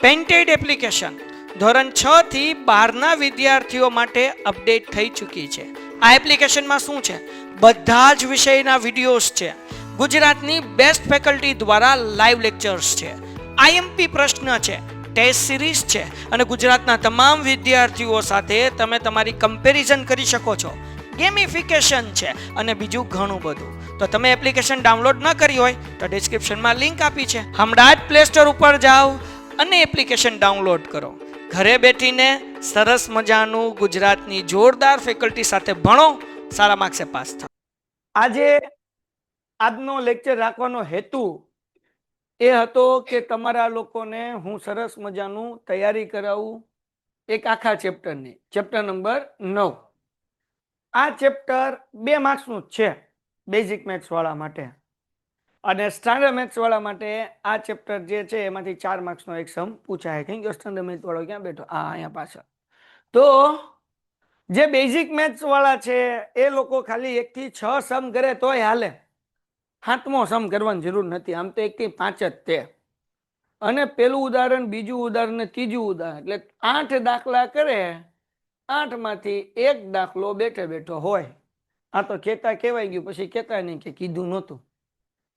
Painted application ધોરણ 6 થી 12ના વિદ્યાર્થીઓ માટે અપડેટ થઈ ચૂકી છે. આ એપ્લિકેશનમાં શું છે? બધા જ વિષયના વિડીયોઝ છે. ગુજરાતની બેસ્ટ ફેકલ્ટી દ્વારા લાઈવ લેક્ચર્સ છે. આઈએમપી પ્રશ્ન છે, ટેસ્ટ સિરીઝ છે અને ગુજરાતના તમામ વિદ્યાર્થીઓ સાથે તમે તમારી કમ્પેરિઝન કરી શકો છો. ગેમિફિકેશન છે અને બીજું ઘણું બધું. તો તમે એપ્લિકેશન ડાઉનલોડ ન કરી હોય તો ડિસ્ક્રિપ્શનમાં લિંક આપી છે. હમણાં જ પ્લે સ્ટોર ઉપર જાઓ અને એપ્લિકેશન ડાઉનલોડ કરો. ઘરે બેઠીને સરસ મજાનું ગુજરાતની જોરદાર ફેકલ્ટી સાથે ભણો, સારા માર્ક્સે પાસ થાઓ. આજે આજનો લેક્ચર રાખવાનો હેતુ એ હતો કે તમારા લોકોને હું સરસ મજાનું તૈયારી કરાવું એક આખા ચેપ્ટરની, ચેપ્ટર નંબર 9. આ ચેપ્ટર 2 માર્ક્સનું જ છે બેઝિક મેથ્સ વાળા માટે, અને સ્ટાન્ડર્ડ મેથ્સ વાળા માટે આ ચેપ્ટર જે છે એમાંથી 4 માર્ક્સનો એક સમ પૂછાય. કેમ કે સ્ટાન્ડર્ડ મેથ્સ વાળો ક્યાં બેઠો? અહીંયા પાછળ. તો જે બેઝિક મેથ્સ વાળા છે એ લોકો ખાલી 1 થી 6 સમ કરે તોય હાલે. 7મો સમ કરવાની જરૂર નથી. આમ તો 1 થી 5 જ તે. અને પેલું ઉદાહરણ, બીજું ઉદાહરણ ને ત્રીજું ઉદાહરણ, એટલે 8 દાખલા કરે, 8 માંથી એક દાખલો બેઠે બેઠો હોય. આ તો કહેતા કહેવાય ગયું, પછી કહેતા નહીં કે કીધું નહોતું.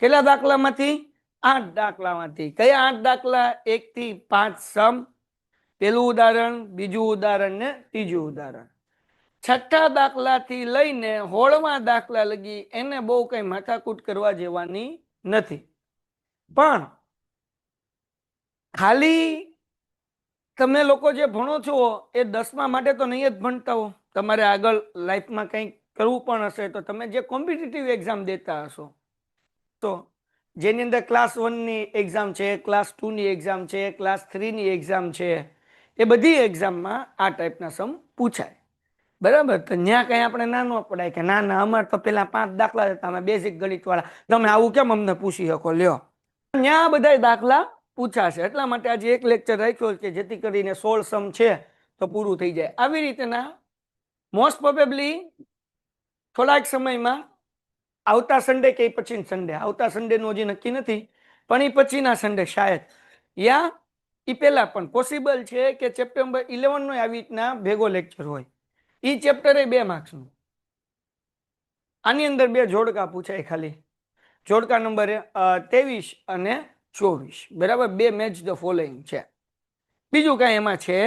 કેટલા દાખલામાંથી? 8 દાખલામાંથી. કયા 8 દાખલા? 1 થી 5 સમ, પેલું ઉદાહરણ, બીજું ઉદાહરણ ને ત્રીજું ઉદાહરણ. 6થા દાખલાથી લઈને 16મા દાખલા લગી એને બહુ કઈ માથાકૂટ કરવા જેવાની નથી. પણ ખાલી તમે લોકો જે ભણો છો એ 10મા માટે તો નહીં જ ભણતા હો. તમારે આગળ લાઈફમાં કંઈક કરવું પણ હશે તો તમે જે કોમ્પિટિટિવ એક્ઝામ દેતા હશો, તો જેની અંદર ક્લાસ 1ની એક્ઝામ છે, ક્લાસ 2ની એક્ઝામ છે, ક્લાસ 3ની એક્ઝામ છે, એ બધી એક્ઝામમાં આ ટાઈપના સમ પૂછાય. બરાબર? તો ત્યાં કઈ આપણે ના ન પડાય કે ના ના અમારે તો પેલા 5 દાખલા હતા, અમે બેઝિક ગણિત વાળા, તમે આવું કેમ અમને પૂછી શકો? લ્યો, ત્યાં બધા દાખલા પૂછાશે. એટલા માટે આજે એક લેક્ચર રાખ્યો કે જેથી કરીને 16 સમ છે તો પૂરું થઈ જાય. આવી રીતના મોસ્ટ પ્રોબેબલી થોડાક સમયમાં આવતા સન્ડે કે પછી સન્ડે, આવતા સન્ડેનું હજી નક્કી નથી, પણ એ પછીના સન્ડે શાયદ, યા એ પહેલા પણ પોસિબલ છે કે ચેપ્ટર નંબર 11 નો આવી રીતના ભેગો લેક્ચર હોય. એ ચેપ્ટર એ 2 માર્ક્સનું. આની અંદર 2 જોડકા પૂછાય ખાલી, જોડકા નંબર 23 અને 24. બરાબર? 2 મેચ ધ ફોલોઈંગ છે, બીજું કાંઈ એમાં છે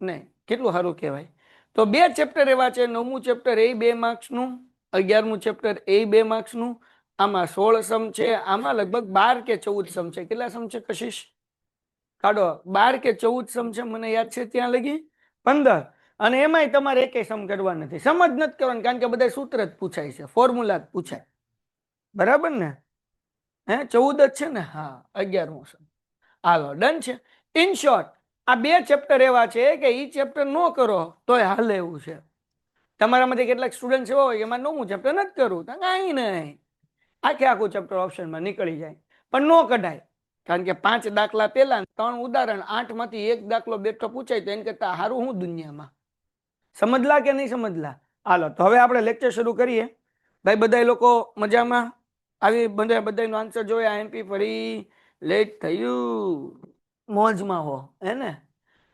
નહીં. કેટલું સારું કહેવાય. તો 2 ચેપ્ટર એવા છે. 9મું ચેપ્ટર એ 2 માર્ક્સનું, 11મું ચેપ્ટર એ 2 માર્ક્સનું. આમાં 16 સમ છે, આમાં લગભગ 12 કે 14 સમ છે. કેટલા સમ છે કશિશ? કાઢો. 12 કે 14 સમ છે, મને યાદ છે ત્યાં લગી 15. અને એમાંય તમારે એકેય સમ કરવા નથી, સમ જ નથી કરવાનું, કારણ કે બધા સૂત્ર જ પૂછાય છે, ફોર્મ્યુલા જ પૂછાય. બરાબર ને? 14 જ છે ને? હા, 11મો સમ. હાલો, ડન છે. ઇન શોર્ટ, આ 2 ચેપ્ટર એવા છે કે ઈ ચેપ્ટર નો કરો તોય હાલે એવું છે. તમારામાંથી કેટલાક સ્ટુડન્ટ એવા હોય કે એમાં 9મું ચેપ્ટર નથી કરવું, તો કાંઈ નહીં, આખે આખું ચેપ્ટર ઓપ્શનમાં નીકળી જાય. પણ નો કઢાય, કારણ કે 5 દાખલા પહેલા, 3 ઉદાહરણ, 8 માંથી એક દાખલો બેઠો પૂછાય તો એને કરતા સારું હું દુનિયામાં. સમજલા કે નહીં સમજલા? હાલો, તો હવે આપણે લેક્ચર શરૂ કરીએ. ભાઈ બધા લોકો મજામાં? આવી બધાનો આન્સર જોયા? એમપી ફરી લેટ થયું, મોજમાં હો, હે ને?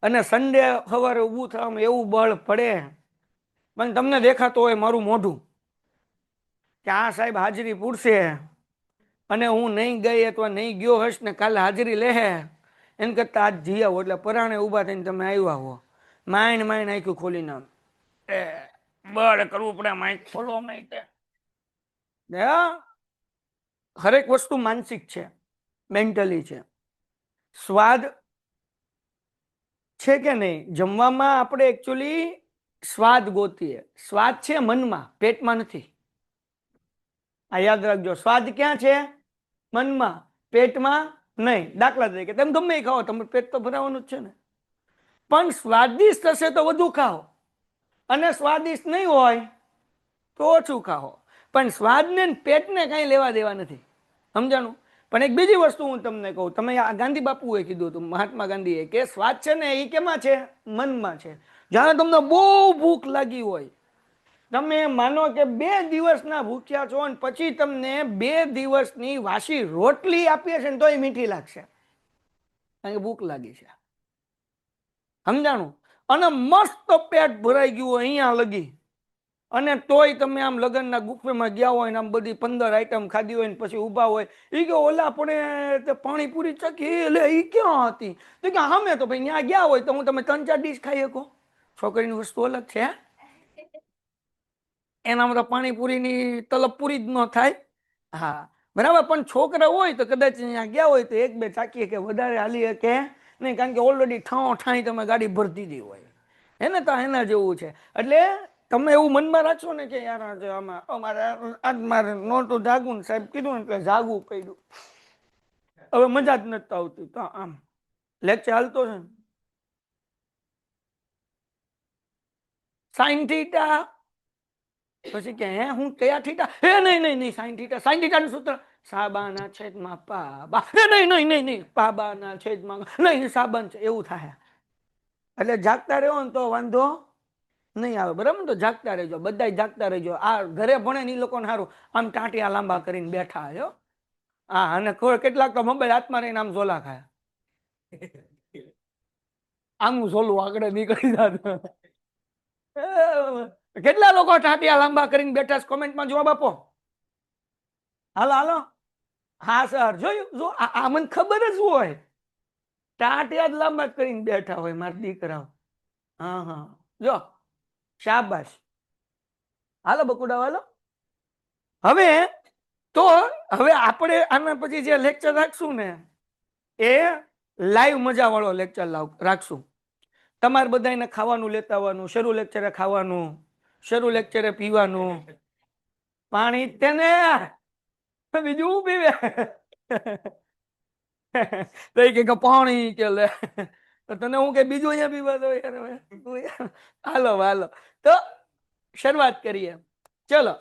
અને સન્ડે સવારે ઊભું થવામાં એવું બળ પડે, પણ તમને દેખાતો હોય મારું મોઢું કે આ સાહેબ હાજરી પૂરશે અને હું નહીં ગઈ અથવા નહીં ગયો હશ ને કાલે હાજરી લેહે, એમ કરતા આજ જઈ આવો. એટલે પરાણે ઊભા થઈને તમે આવ્યા હો, માઇન્ડ આંખ્યું ખોલીને બળ કરવું પડે, માઇન્ડ ખોલવા માટે. હરેક વસ્તુ માનસિક છે, મેન્ટલી છે. સ્વાદ છે કે નહીં? જમવામાં આપણે એકચ્યુઅલી સ્વાદ ગોતીએ. સ્વાદ છે મનમાં, પેટમાં નથી. આ યાદ રાખજો, સ્વાદ ક્યાં છે? મનમાં, પેટમાં નહીં. દાખલા તરીકે તમે ગમે એ ખાઓ, તમારું પેટ તો ભરાવાનું જ છે ને. પણ સ્વાદિષ્ટ હશે તો વધુ ખાઓ, અને સ્વાદિષ્ટ નહીં હોય તો ઓછું ખાઓ. પણ સ્વાદને પેટને કાંઈ લેવા દેવા નથી, સમજાણું? પણ એક બીજી વસ્તુ હું તમને કહું, તમે આ ગાંધી બાપુએ કીધું હતું, મહાત્મા ગાંધીએ, કે સ્વાદ છે ને એ કેમાં છે? મનમાં છે. જ્યારે તમને બહુ ભૂખ લાગી હોય, તમે માનો કે 2 દિવસના ભૂખ્યા છો અને પછી તમને 2 દિવસની વાસી રોટલી આપીએ છે ને તોય મીઠી લાગશે, કારણ કે ભૂખ લાગી છે. સમજાણું? અને મસ્ત પેટ ભરાઈ ગયું હોય અહીંયા લગી, અને તોય તમે આમ લગ્નના ગુફેમાં ગયા હોય ને આમ બધી 15 આઈટમ ખાધી હોય ને પછી ઊભા હોય, ઈ કે ઓલા પણ તે પાણીપુરી ચખી, એટલે ઈ ક્યાં હતી? તો કે અમે તો ભાઈ ત્યાં ગયા હોય તો હું તમે 3-4 ડીશ ખાઈ શકો. છોકરીની વસ્તુ અલગ છે. એનામાં તો પાણીપુરીની તલબ પૂરી જ ન થાય. હા બરાબર, પણ છોકરા હોય તો કદાચ અહીંયા ગયા હોય તો 1-2 ચાકીએ કે વધારે હાલી કે નહીં, કારણ કે ઓલરેડી ઠાઈ તમે ગાડી ભરી દીધી હોય એને, તો એના જેવું છે. એટલે તમે એવું મનમાં રાખશો ને કે યાર આજે અમારે આજ મારે નહોતું જાગવું ને સાહેબ કીધું ને એટલે જાગવું પડ્યું, હવે મજા જ નથી આવતી, તો આમ લેક્ચર હાલતો છે ને સાઈન થીટા, પછી કે હે હું કયા થીટા? હે નહીં સાઈન થીટા નું સૂત્ર સાબાના છેદમાં પાબા, નહીં પાબાના છેદમાં નહીં સાબન છે, એવું થાય. એટલે જાગતા રહ્યો ને તો વાંધો નહીં આવે, બરાબર? તો જાગતા રહેજો, બધા જાગતા રહેજો. આ ઘરે ભણે ને એ લોકોને સારું આમ ટાંટિયા લાંબા કરીને બેઠા છે. હા, અને કેટલાક તો મોબાઈલ હાથમાં રહીને આમ ઝોલા ખાય, આમ ઝોલું આગળ નીકળી જતું. કેટલા લોકો ટાંટિયા લાંબા કરીને બેઠા છે? કોમેન્ટમાં જવાબ આપો. હાલો. હા સર, જોયું? જો આ મને ખબર જ હોય, ટાંટિયા જ લાંબા કરીને બેઠા હોય મારા દીકરાઓ. હા જો શાબાશ. હાલો બકુડા, હાલો. હવે આપણે આના પછી જે લેક્ચર રાખશું ને એ લાઈવ મજા વાળો લેક્ચર રાખશું. તમારે બધાને ખાવાનું લેતા આવવાનું, શરૂ લેક્ચરે ખાવાનું, શરૂ લેક્ચરે પીવાનું પાણી, તેને બીજું પીવે કે પાણી કે લે, તને હું કે બીજું અહીંયા પીવા દો યાર. હાલો તો શરૂઆત કરીએ. ચલો,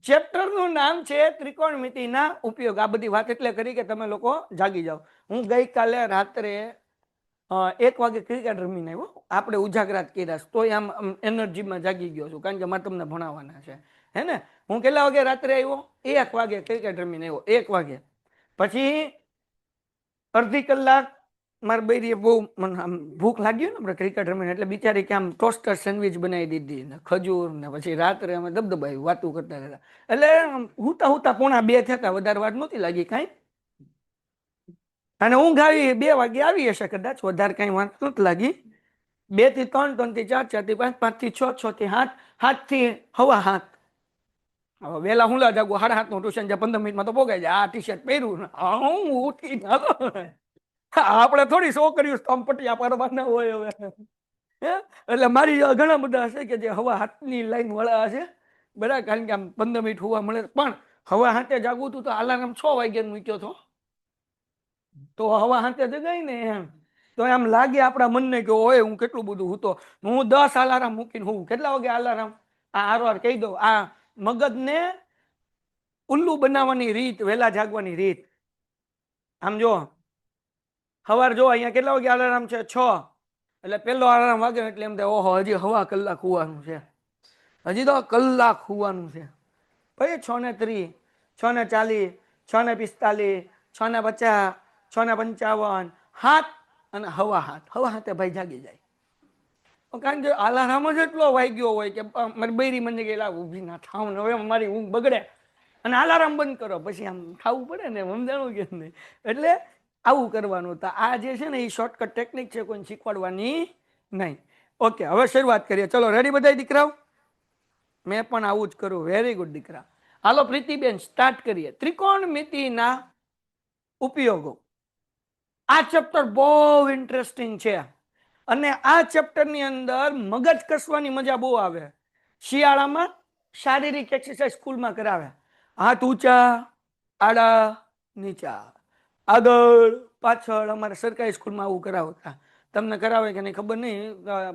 ચેપ્ટર નું નામ છે ત્રિકોણમિતિના ઉપયોગ. આ બધી વાત એટલે કરી કે તમે લોકો જાગી જાઓ. હું ગઈકાલે રાત્રે 1 વાગે ક્રિકેટ રમીને આવ્યો, આપણે ઉજાગરાત કર્યા તોય આમ એનર્જીમાં જાગી ગયો છું, કારણ કે મારે તમને ભણાવવાના છે, હે ને? હું કેટલા વાગે રાત્રે આવ્યો? 1 વાગે ક્રિકેટ રમીને આવ્યો, 1 વાગે. પછી અડધી કલાક મારી બૈરીએ બહુ મને આમ ભૂખ લાગી ને આપણે ક્રિકેટ રમીને, એટલે બિચારી કે આમ ટોસ્ટર સેન્ડવિચ બનાવી દીધી ને ખજૂર ને, પછી રાત્રે અમે દબદબાવી વાતું કરતા રહેતા. એટલે હુતા 1:45 થતા, વધારે વાત નહોતી લાગી કાંઈ. અને ઊંઘ આવી 2 વાગે આવી હશે કદાચ, વધારે કઈ વાત નથી લાગી. 2 થી 3, 3 થી 4, 4 થી 5, 5 થી 6, 6 થી 7, 7 થી 7:15. વેલા હું જાગું 7:30 નું ટ્યુશન છે, 15 મિનિટમાં તો પોગાઈ જાય. આ ટી શર્ટ પહેર્યું હું ઉઠી આપણે થોડી છોકરીઓ પટિયા પાડવાના હોય હવે. એટલે મારી ઘણા બધા હશે કે જે 7:30 ની લાઈન વાળા હશે, બરાબર? કારણ કે આમ 15 મિનિટ હોવા મળે. પણ 7:30 જાગું તું તો અલાર્મ 6 વાગ્યાનું મૂક્યો હતો, તો 7:30 જગાય ને એમ, તો એમ લાગે આપણા મનને કે ઓય હું કેટલું બધું હતો. હું 10 અલાર્મ મૂકીને હું કેટલા વાગે અલાર્મ આર કહી દઉં. આ મગજને ઉલ્લુ બનાવવાની રીત, વહેલા જાગવાની રીત. આમ જો સવાર જો અહીંયા કેટલા વાગે અલાર્મ છે? 6. એટલે પેલો અલાર્મ વાગે એટલે એમ થાય ઓહો હજી 1/2 કલાક હોવાનું છે, હજી તો કલાક હોવાનું છે. પછી 6:30, 6:40, 6:45, 6:50, 6:55, 7 અને 7:15 ભાઈ જાગી જાય. કારણ કે અલાર્મ જ એટલો વાગ્યો હોય કે મારી બૈરી મને કે ઊભી ના થાવ ને, હવે મારી ઊંઘ બગડે અને અલાર્મ બંધ કરો, પછી આમ ખાવું પડે ને, સમજાણું કે નહીં? એટલે આવું કરવાનું. તો આ જે છે ને એ શોર્ટકટ ટેકનિક છે, કોઈને શીખવાડવાની નહીં. ઓકે, હવે શરૂઆત કરીએ. ચલો, રેડી બધા દીકરાઓ? મેં પણ આવું જ કરું. વેરી ગુડ દીકરા. હાલો પ્રીતિબેન, સ્ટાર્ટ કરીએ. ત્રિકોણમિતિના ઉપયોગો. આ ચેપ્ટર બહુ ઇન્ટરેસ્ટિંગ છે, અને આ ચેપ્ટરની અંદર મગજ કસવાની મજા બહુ આવે. શિયાળામાં શારીરિક એક્સરસાઇઝ સ્કૂલમાં કરાવે. હાથ ઊંચા, આડા, નીચા, આગળ, પાછળ. અમારે સરકારી સ્કૂલમાં આવું કરાવતા. તમને કરાવે કે નહીં ખબર નહીં,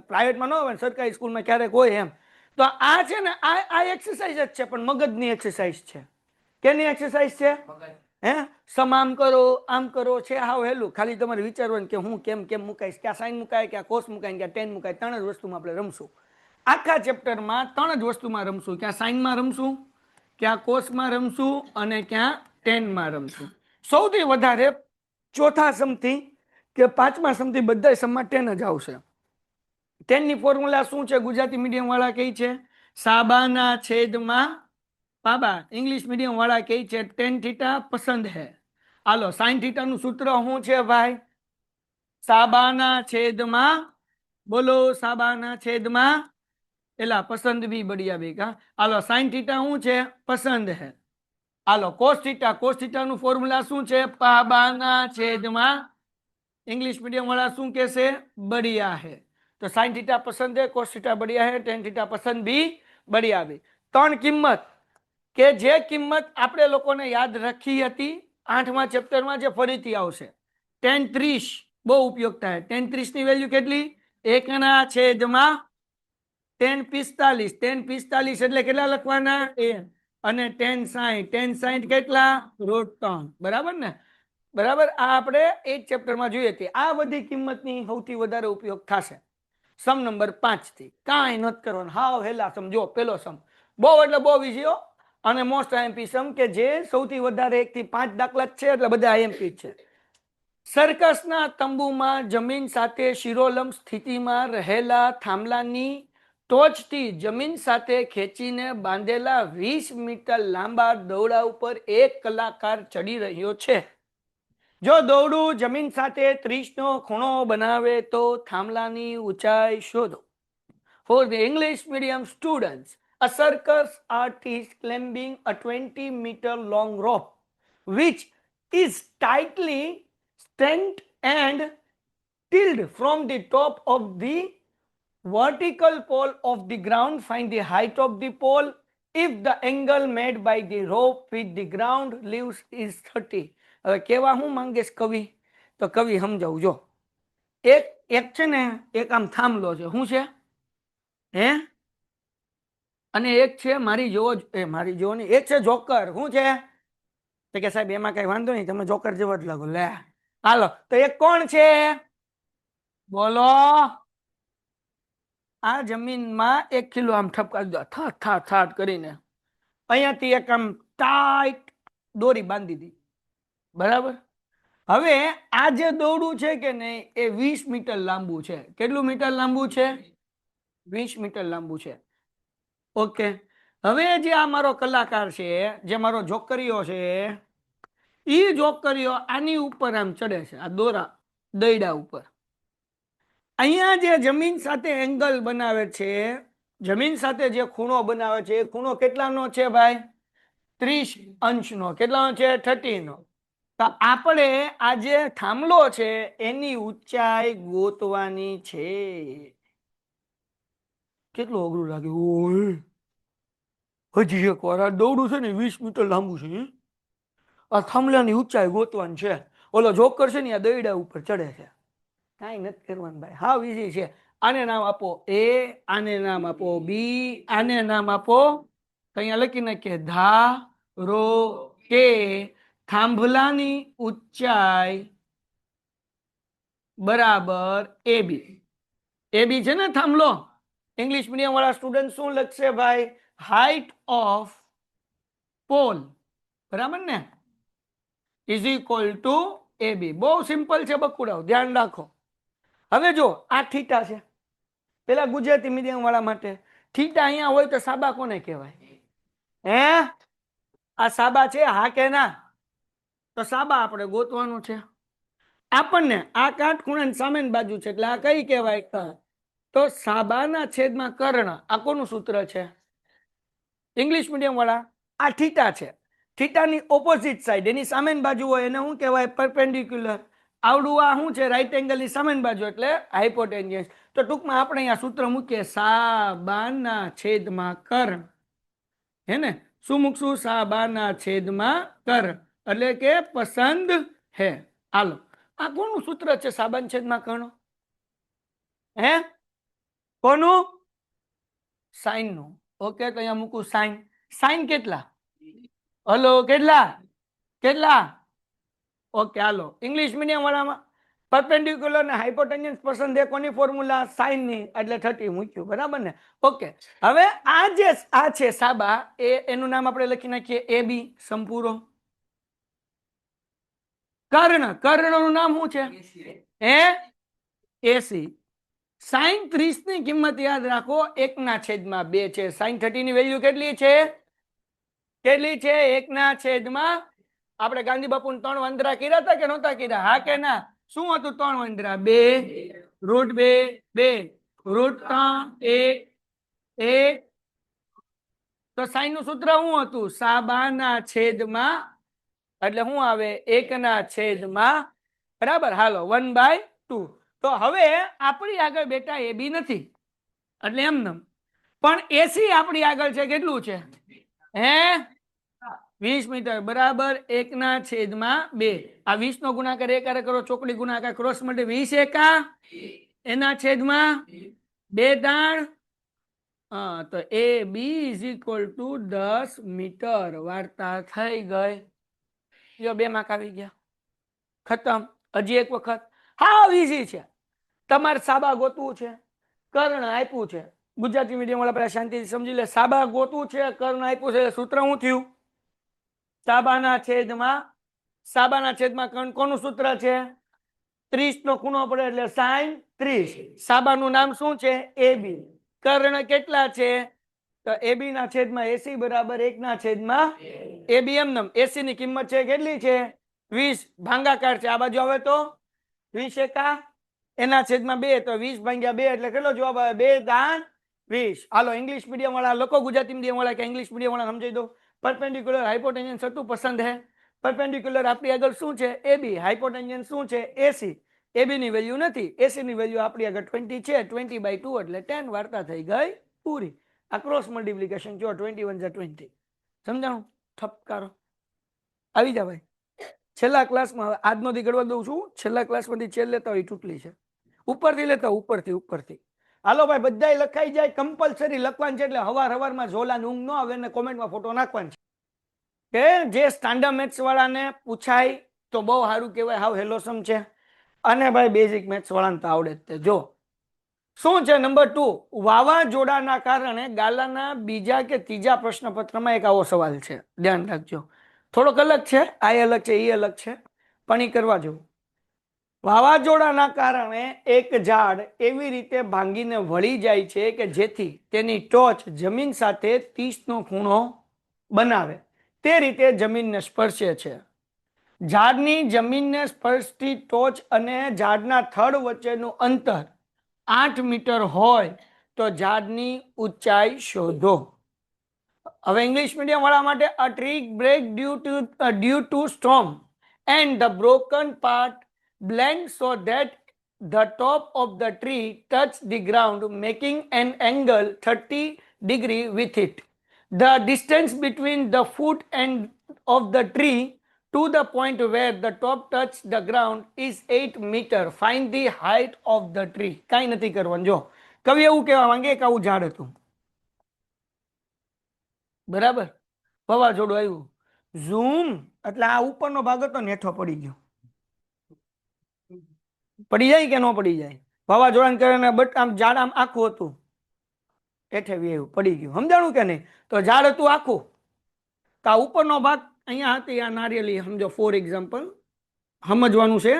પ્રાઇવેટમાં ન હોય, સરકારી સ્કૂલમાં ક્યારેક હોય એમ. તો આ છે ને, આ એક્સરસાઇઝ જ છે, પણ મગજની એક્સરસાઇઝ છે. કેની એક્સરસાઇઝ છે? હે, સમ આમ કરો છે. હાવ હેલું, ખાલી તમારે વિચારવાનું કે હું કેમ મુકાઈશ, ક્યાં સાઈન મુકાય, ક્યાં કોસ મુકાય, ક્યાં ટેન મુકાય. 3 જ વસ્તુમાં આપણે રમશું. આખા ચેપ્ટરમાં 3 જ વસ્તુમાં રમશું. ક્યાં સાઈનમાં રમશું, ક્યાં કોસમાં રમશું, અને ક્યાં ટેનમાં રમશું. સૌથી વધારે ચોથા સમથી કે 5મા સમથી બધા સમમાં 10 જ આવશે. ટેનની ફોર્મ્યુલા શું છે? ગુજરાતી મીડિયમ વાળા કહે છે સાબાના છેદમાં બાબા. ઇંગ્લિશ મીડિયમ વાળા કહે છે ટેન થીટા પસંદ હે. હાલો, સાइन થીટા નું સૂત્ર શું છે ભાઈ? સાબાના છેદમાં, બોલો, સાબાના છેદમાં એલા પસંદ બી બઢિયા બી કા. હાલો, સાइन થીટા શું છે? પસંદ હે. હાલો, કોસ થીટા, કોસ થીટા નું ફોર્મ્યુલા શું છે? પાબાના છેદમાં, इंग्लिश मीडियम वाला शू कहसे? बढ़िया है. तो साइन थीटा पसंद है, कोस थीटा बढ़िया है, टेन थीटा पसंद भी बढ़िया भी. ત્રણ કિંમત કે જે કિંમત આપણે લોકોને યાદ રાખી હતી 8મા ચેપ્ટરમાં, જે ફરીથી આવશે. tan 30 બહુ ઉપયોગ થાય. tan 30 ની વેલ્યુ કેટલી? 1/tan 45. tan 45 એટલે કેટલા લખવાના? a. અને tan 60, tan 60 કેટલા? √3. બરાબર ને? બરાબર. આ આપણે 8 ચેપ્ટરમાં જોઈએ હતી. આ બધી કિંમતની સૌથી વધારે ઉપયોગ થશે સમ નંબર 5 થી. કાંઈ નથી કરવાનું, હાવ હેલા સમજો. પેલો સમ બહુ એટલે બહુ વિષયો અને મોસ્ટ આઈએમપી સમ, કે જે સૌથી વધારે 1 થી 5 દાખલા જ છે, એટલે બધા આઈએમપી છે. સર્કસના તંબુમાં જમીન સાથે શિરોલંબ સ્થિતિમાં રહેલા થાંભલાની ટોચથી જમીન સાથે ખેંચીને બાંધેલા 20 મીટર લાંબા દોરડા ઉપર એક કલાકાર ચડી રહ્યો છે. જો દોરડું જમીન સાથે 30 નો ખૂણો બનાવે તો થાંભલાની ઊંચાઈ શોધો. For the English medium students, a circus artist climbing a 20-meter long rope, which is tightly strung and tilted from the top of the vertical pole of the ground. Find the height of the pole if the angle made by the rope with the ground leaves is 30. હવે કેવા હું માંગે છે કવિ? તો કવિ સમજાવું જો. એક છે ને, એક આમ થાંભલો છે. શું છે? હે? અને એક છે મારી જેવો, મારી જેવો નહીં, એક છે જોકર. શું છે? તો કે સાહેબ એમાં કઈ વાંધો નહીં, તમે જોકર જેવો જ લાગો. લે હાલો, તો એક કોણ છે? બોલો. આ જમીનમાં 1 કિલો આમ ઠપકા દો, થાટ થાટ થાટ કરીને. અહીંયાથી એક આમ ટાઈટ દોરી બાંધી દી. બરાબર. હવે આ જે દોરડું છે કે નહીં, એ 20 મીટર લાંબુ છે. કેટલું મીટર લાંબુ છે? 20 મીટર લાંબુ છે. ઓકે. હવે જે આ મારો કલાકાર છે, જે મારો જોકરીઓ છે, એ જોકરીઓ આની ઉપર આમ ચડે છે, આ દોરડા ઉપર. અહીંયા જે જમીન સાથે એંગલ બનાવે છે, જમીન સાથે જે ખૂણો બનાવે છે, એ ખૂણો કેટલાનો છે ભાઈ? 30 અંશનો. કેટલાનો છે? 30 નો. તો આપણે આ જે થાંભલો છે એની ઊંચાઈ ગોતવાની છે. કેટલું અઘરું લાગે? ઓય, હજી એક વાર. આ દોરડું છે ને 20 મીટર લાંબુ છે. આ થાંભલાની ઊંચાઈ ગોતવાની છે. ઓલો જોકર છે ને આ દોરડા ઉપર ચડે છે. કાંઈ નથી કરવાનું ભાઈ, હાવ ઈઝી છે. આને નામ આપો એ, આને નામ આપો બી, આને નામ આપો, અહીંયા લખી નાખીએ ધારો કે થાંભલાની ઊંચાઈ બરાબર AB. AB છે ને થાંભલો. ઇંગ્લિશ મીડિયમ વાળા સ્ટુડન્ટ શું લખશે ભાઈ? Height of pole. બરાબર ને? Is equal to AB. બહુ સિમ્પલ છે બકુડાઓ, ધ્યાન રાખો. હવે જો આ થીટા છે, પેલા ગુજરાતી મીડિયમ વાળા માટે થીટા અહીંયા હોય તો સાબા કોને કહેવાય? હે? આ સાબા છે, હા કે ના? તો સાબા આપણે ગોતવાનું છે. આપણને આ કાટખૂણાની સામેની બાજુ છે, એટલે આ કઈ કહેવાય? તો સાબાના છેદમાં કર્ણ. આ કોનું સૂત્ર છે? ઇંગ્લિશ મીડિયમ વાળા, આ થીટા છે. થીટાની ઓપોઝિટ સાઈડ, એની સામેની બાજુ હોય એને શું કહેવાય? પરપેન્ડિક્યુલર. આવડું આ શું છે? રાઈટ એંગલની સામેની બાજુ, એટલે હાઇપોટેન્જન્સ. તો ટૂંકમાં આપણે અહીંયા સૂત્ર મૂકીએ સાબાના છેદમાં કર્ણ. હે ને? શું મૂકશું? સાબાના છેદમાં કર્ણ, એટલે કે પસંદ હે. હાલો, આ કોનું સૂત્ર છે? સાબાના છેદમાં કર્ણ. હે? કોનું? સાઈન નું. ઓકે, તો અહીંયા મૂકું સાઈન. સાઈન કેટલા? હલો, કેટલા? કેટલા? ઓકે, હાલો. ઇંગ્લિશ મીડિયમ વાળામાં પરપેન્ડિક્યુલર ને હાઇપોટેન્જન્સ પસંદ એ કોની ફોર્મ્યુલા? સાઈન ની, એટલે 30 મૂક્યું. બરાબર ને? ઓકે. હવે આ જે આ છે સાબા, એનું નામ આપણે લખી નાખીએ AB. સંપૂરો. કર્ણ, કર્ણનું નામ શું છે? હે? AC. sin 30 ની કિંમત યાદ રાખો 1/2 છે. sin 30 ની વેલ્યુ કેટલી છે? કેટલી છે? 1/2. આપણે ગાંધી બાપુ 3 વંદરા કર્યા હતા કે નહોતા કર્યા? હા કે ના? શું હતું 3 વંદરા? 2 √2 2 √3 1 તો સાઈન નું સૂત્ર શું હતું? સાબાના છેદમાં એટલે શું આવે? 1/2. બરાબર. હાલો 1/2. તો હવે આપણી આગળ બેટા એ બી નથી એટલે એમને પણ એસી આપણી આગળ છે. કેટલું છે? હે 20 મીટર. બરાબર. 1/2. આ 20 નો ગુણાકાર એક કરો, ચોકડી ગુણાકાર ક્રોસ માટે 20 એકા એના છેદમાં 2 3. તો A B is equal to 10 metre. વાર્તા થઈ ગઈ. જો 2 માર્ક આવી ગયા. ખતમ. હજી એક વખત. હા ઈઝી છે. તમારે સાબા ગોતવું છે, કર્ણ આપ્યું છે. ગુજરાતી મીડિયમ વાળા પેલા શાંતિથી સમજી લે. સાબા ગોતવું છે, કર્ણ આપ્યું છે. સૂત્ર શું થયું? સાબાના છેદમાં કર્ણ. કોનું સૂત્ર છે? 30 નો ખૂણો પડે એટલે sin 30. સાબાનું નામ શું છે? એ બી. કર્ણ કેટલા છે? તો એ બી ના છેદમાં એસી બરાબર 1/2. એ બી એમ એસી ની કિંમત છે કેટલી છે? 20. ભાંગાકાર છે આ બાજુ આવે તો 20 એકા એના છેદમાં 2 તો 20/2 એટલે કેટલો જવાબ આવે? 2 3 20. હાલો ઇંગ્લિશ મીડિયમ વાળા લોકો ગુજરાતી મીડિયમ વાળા કે ઇંગ્લિશ મીડિયમ વાળા સમજાઈ દો. પરપેન્ડિક્યુલર હાઇપોટેન્શન સટુ પસંદ હે. પરપેન્ડિક્યુલર આપણી આગળ શું છે? એ બી. હાઇપોટેન્શન શું છે? એસી. એ બી ની વેલ્યુ નથી. એસી ની વેલ્યુ આપણી આગળ 20 છે. 20/2 એટલે 10. વાર્તા થઈ ગઈ પૂરી. આ ક્રોસ મલ્ટિપ્લિકેશન જો 21 જા 20. સમજાણું? ઠપકારો આવી જા ભાઈ. છેલ્લા ક્લાસમાં આજનો દી ગળવા દઉં છું. છેલ્લા ક્લાસમાંથી છેલ્લે લેતા હોય ચૂંટલી છે. ઉપરથી લેતા ઉપરથી. હાલો ભાઈ બધાય લખાઈ જાય. કમ્પલસરી લખવાનું છે એટલે હવારમાં ઝોલાની ઊંઘ ન આવે ને કોમેન્ટમાં ફોટો નાખવાનો છે. કે જે સ્ટાન્ડર્ડ મેથ્સ વાળાને પૂછાય તો બહુ સારું કહેવાય. હાવ હેલોસમ છે. અને ભાઈ બેઝિક મેથ્સ વાળાને તો આવડે જ તે. જો શું છે? નંબર 2. વાવાઝોડાના કારણે ગાલાના બીજા કે ત્રીજા પ્રશ્નપત્રમાં એક આવો સવાલ છે. ધ્યાન રાખજો. થોડોક અલગ છે. આ અલગ છે, એ અલગ છે, પણ એ કરવા જેવું. વાવાઝોડાના કારણે એક ઝાડ એવી રીતે ભાંગીને વળી જાય છે કે જેથી તેની ટોચ જમીન સાથે 30 નો ખૂણો બનાવે. તે રીતે જમીનને સ્પર્શે છે. ઝાડની જમીનને સ્પર્શતી ટોચ અને ઝાડના થડ વચ્ચેનું અંતર 8 મીટર હોય તો ઝાડની ઊંચાઈ શોધો. હવે ઇંગ્લિશ મીડિયમ વાળા માટે a tree break due to storm and the broken part bent so that the top of the tree touched the ground making an angle 30 degree with it. The distance between the foot and of the tree to the point where the top touched the ground is 8 meter. Find the height of the tree. કાંઈ નથી કરવાનું. જો કવિ એવું કહેવા માંગે કે આવું ઝાડ હતું. બરાબર. વાવાઝોડું આવ્યું. ઝૂમ એટલે આ ઉપરનો ભાગ હતો ને હેઠો પડી ગયો. પડી જાય કે ન પડી જાય? વાવાઝોડાને કારણે બટ આમ ઝાડ આમ આખું હતું, હેઠે આવ્યું પડી ગયું. સમજાણું કે નહીં? તો ઝાડ હતું આખું. તો આ ઉપરનો ભાગ અહીંયા હતી આ નારિયેલી. સમજો ફોર એક્ઝામ્પલ સમજવાનું છે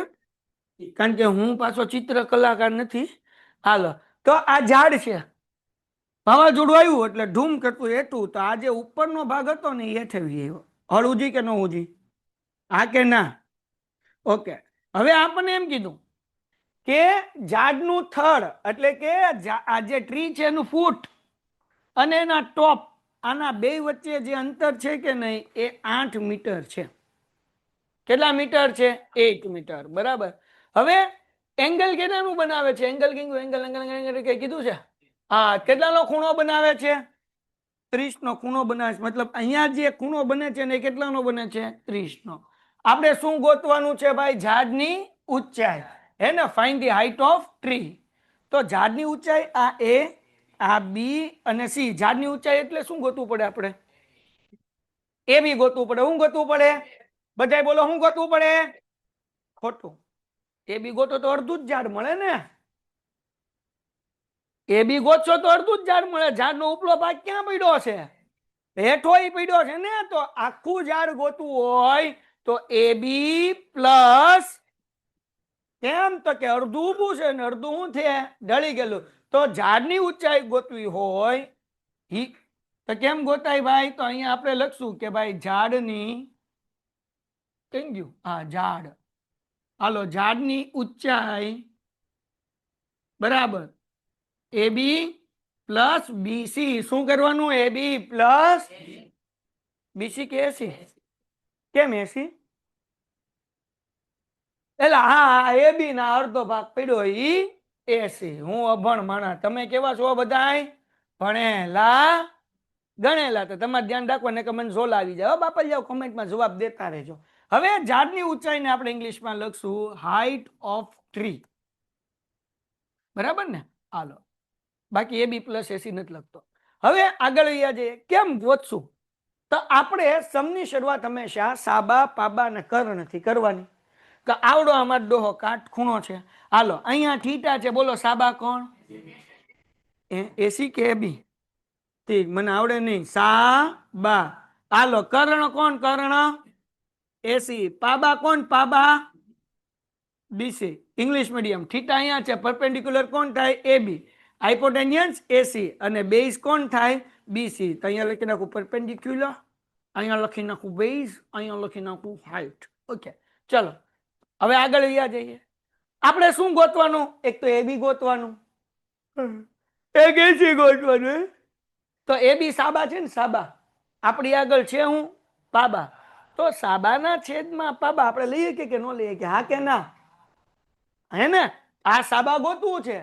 કારણ કે હું પાછો ચિત્ર કલાકાર નથી. હાલો તો આ ઝાડ છે. વાવાઝોડું આવ્યું એટલે ધૂમ કરતું હેઠું. તો આ જે ઉપરનો ભાગ હતો ને એ હેઠે આવ્યો. હળ ઉજી કે ન ઉજી? હા કે ના? ઓકે. હવે આપણને એમ કીધું કે ઝાડનું થડ એટલે કે આ જે ટ્રી છે એનું ફૂટ અને એના ટોપ આના બે વચ્ચે જે અંતર છે કે નહીં એ 8 મીટર છે. કેટલા મીટર છે? 8 મીટર. બરાબર. હવે એંગલ કેટલાનું બનાવે છે? એંગલ કીધું છે. હા, કેટલાનો ખૂણો બનાવે છે? 30 નો ખૂણો બનાવે છે. મતલબ અહીંયા જે ખૂણો બને છે ને એ કેટલાનો બને છે? 30 નો. આપણે શું ગોતવાનું છે ભાઈ? ઝાડની ઊંચાઈ. હે ને? Find the height of tree. તો ઝાડની ઊંચાઈ આ એ, આ બી અને સી. ઝાડની ઊંચાઈ એટલે શું ગોતવું પડે આપણે? એ બી ગોતવું પડે. શું ગોતવું પડે? બધાય બોલો, શું ગોતવું પડે? ખોટું. એ બી ગોતો તો અડધું જ ઝાડ મળે ને. એ બી ગોતશો તો અડધું જ ઝાડ મળે. ઝાડનો ઉપલો ભાગ ક્યાં પડ્યો છે? હેઠો પડ્યો છે ને. તો આખું ઝાડ ગોતવું હોય તો એ બી પ્લસ કેમ તો કે અડધું ઊભું છે ને અડધું શું છે ઢળી ગયેલું. તો ઝાડની ઊંચાઈ ગોતવી હોય તો કેમ ગોતાય ભાઈ? તો અહીંયા આપણે લખશું કે ભાઈ ઝાડની કઈ ગયું? હા, ઝાડ. હાલો, ઝાડની ઊંચાઈ બરાબર AB પ્લસ BC. શું કરવાનું? AB પ્લસ BC કે AC? કેમ AC? એટલે હા, AB ના અડધો ભાગ પડ્યો ઈ AC. હું અભણ માણા, તમે કેવા છો બધાય? ભણેલા ગણેલા. તો તમારે ધ્યાન રાખવાનું કે મને ઝોલ આવી જાય. બાપા જાઓ, કોમેન્ટમાં જવાબ દેતા રહેજો. હવે ઝાડની ઊંચાઈને આપણે ઇંગ્લિશમાં લખશું હાઇટ ઓફ ટ્રી. બરાબર ને? હાલો, બાકી AB પ્લસ AC નથી લખતો. હવે આગળ અહીંયા જઈએ. કેમ ગોતશું? તો આપણે સમની શરૂઆત હંમેશા સાબા, પાબા અને કર્ણથી કરવાની. તો આવડો અમારો ડોહો કાટ ખૂણો છે. હાલો, અહીંયા થીટા છે. બોલો, સાબા કોણ? AC કે AB? ઠીક, મને આવડે નહીં. સાબા. હાલો, કર્ણ કોણ? કર્ણ AC. પાબા કોણ? પાબા BC. English medium. થીટા અહીંયા છે. પરપેન્ડિક્યુલર કોણ થાય? AB. હાઇપોટેન્યન્સ AC અને બેઝ કોણ થાય? BC. તો અહીંયા લખી નાખું પરપેન્ડિક્યુલર, અહીંયા લખી નાખું બેઝ, અહીંયા લખી નાખું હાઇટ. ઓકે, ચલો હવે આગળ અહીંયા જઈએ. આપણે શું ગોતવાનું? એક તો AB ગોતવાનું, એક AC ગોતવાનું. તો AB સાબા છે ને? સાબા. આપણી આગળ છે હું પાબા. તો સાબાના છેદમાં પાબા આપણે લઈએ કે ન લઈએ? કે હા કે ના? હે ને? આ સાબા ગોતવું છે,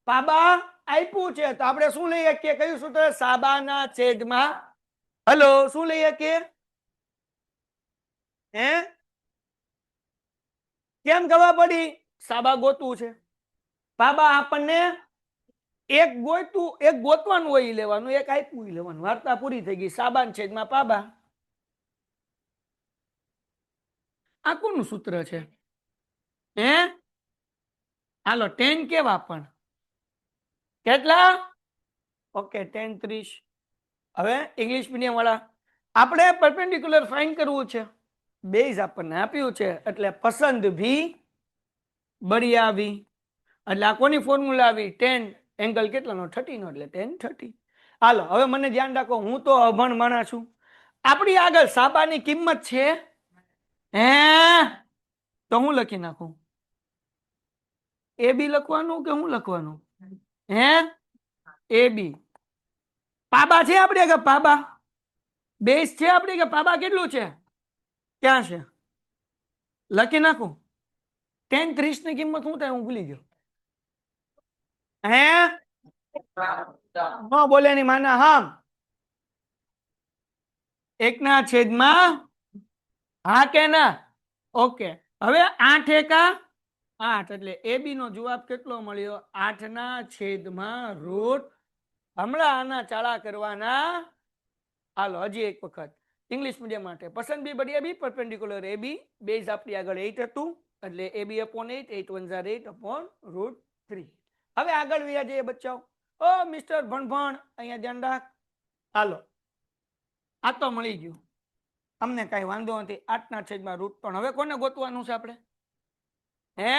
પાબા આપ્યું છે, તો આપણે શું લઈએ કે કયું સૂત્ર? સાબાના છેદમાં. હલો, શું લઈએ કે? હે, કેમ ખબર પડી? સાબા ગોતવું છે, પાબા આપણને એક ગોતું, એક ગોતવાનું હોય ઈ લેવાનું, એક આપ્યું ઈ લેવાનું. વાર્તા પૂરી થઈ ગઈ. સાબાના છેદમાં પાબા. આ કોનું સૂત્ર છે? હે, હાલો, 10 કેવા પણ? કેટલા? ઓકે, 10 30. હવે ઇંગ્લિશ મીડિયમ વાળા, આપણે પરપેન્ડિક્યુલર ફાઇન્ડ કરવું છે. બેઝ આપણને આપ્યું છે એટલે પસંદ ભી બળિયા ભી. એટલે આ કોની ફોર્મ્યુલા આવી? 10 એંગલ કેટલાનો? 30 નો, એટલે 10 30. હાલો, હવે મને ધ્યાન રાખો, હું તો અભણ માણસ છું. આપણી આગળ સાબાની કિંમત છે હે, તો હું લખી નાખું AB લખવાનું કે હું લખવાનું? હે, AB. પાબા છે આપણે કે પાબા? બેઝ છે આપણે કે પાબા કેટલું છે? ક્યાં છે? લખી નાખું. 10 30 ની કિંમત શું થાય? હું ભૂલી ગયો. હે, ન બોલે ની માના હામ. 1 ના છેદમાં હા કે ના? ઓકે, હવે 8 એકા 8, એટલે AB નો જવાબ કેટલો મળ્યો? 8 ના છેદમાં રૂટ. હમણાં આના ચાળા કરવાના. હાલો, હજી એક વખત ઇંગ્લિશ મીડિયમ માટે. પસંદ બી બળિયા બી પરપેન્ડિક્યુલર AB. બેઝ આપણી આગળ 8 હતું એટલે AB upon 8, 8 1 8 upon √3. હવે આગળ વ્યા જઈએ બચ્ચાઓ. ઓ મિસ્ટર ભણભણ, અહીંયા ધ્યાન રાખ. હાલો, આ તો મળી ગયું, અમને કઈ વાંધો નથી. 8 ના છેદમાં √3. હવે કોને ગોતવાનું છે આપણે? હે,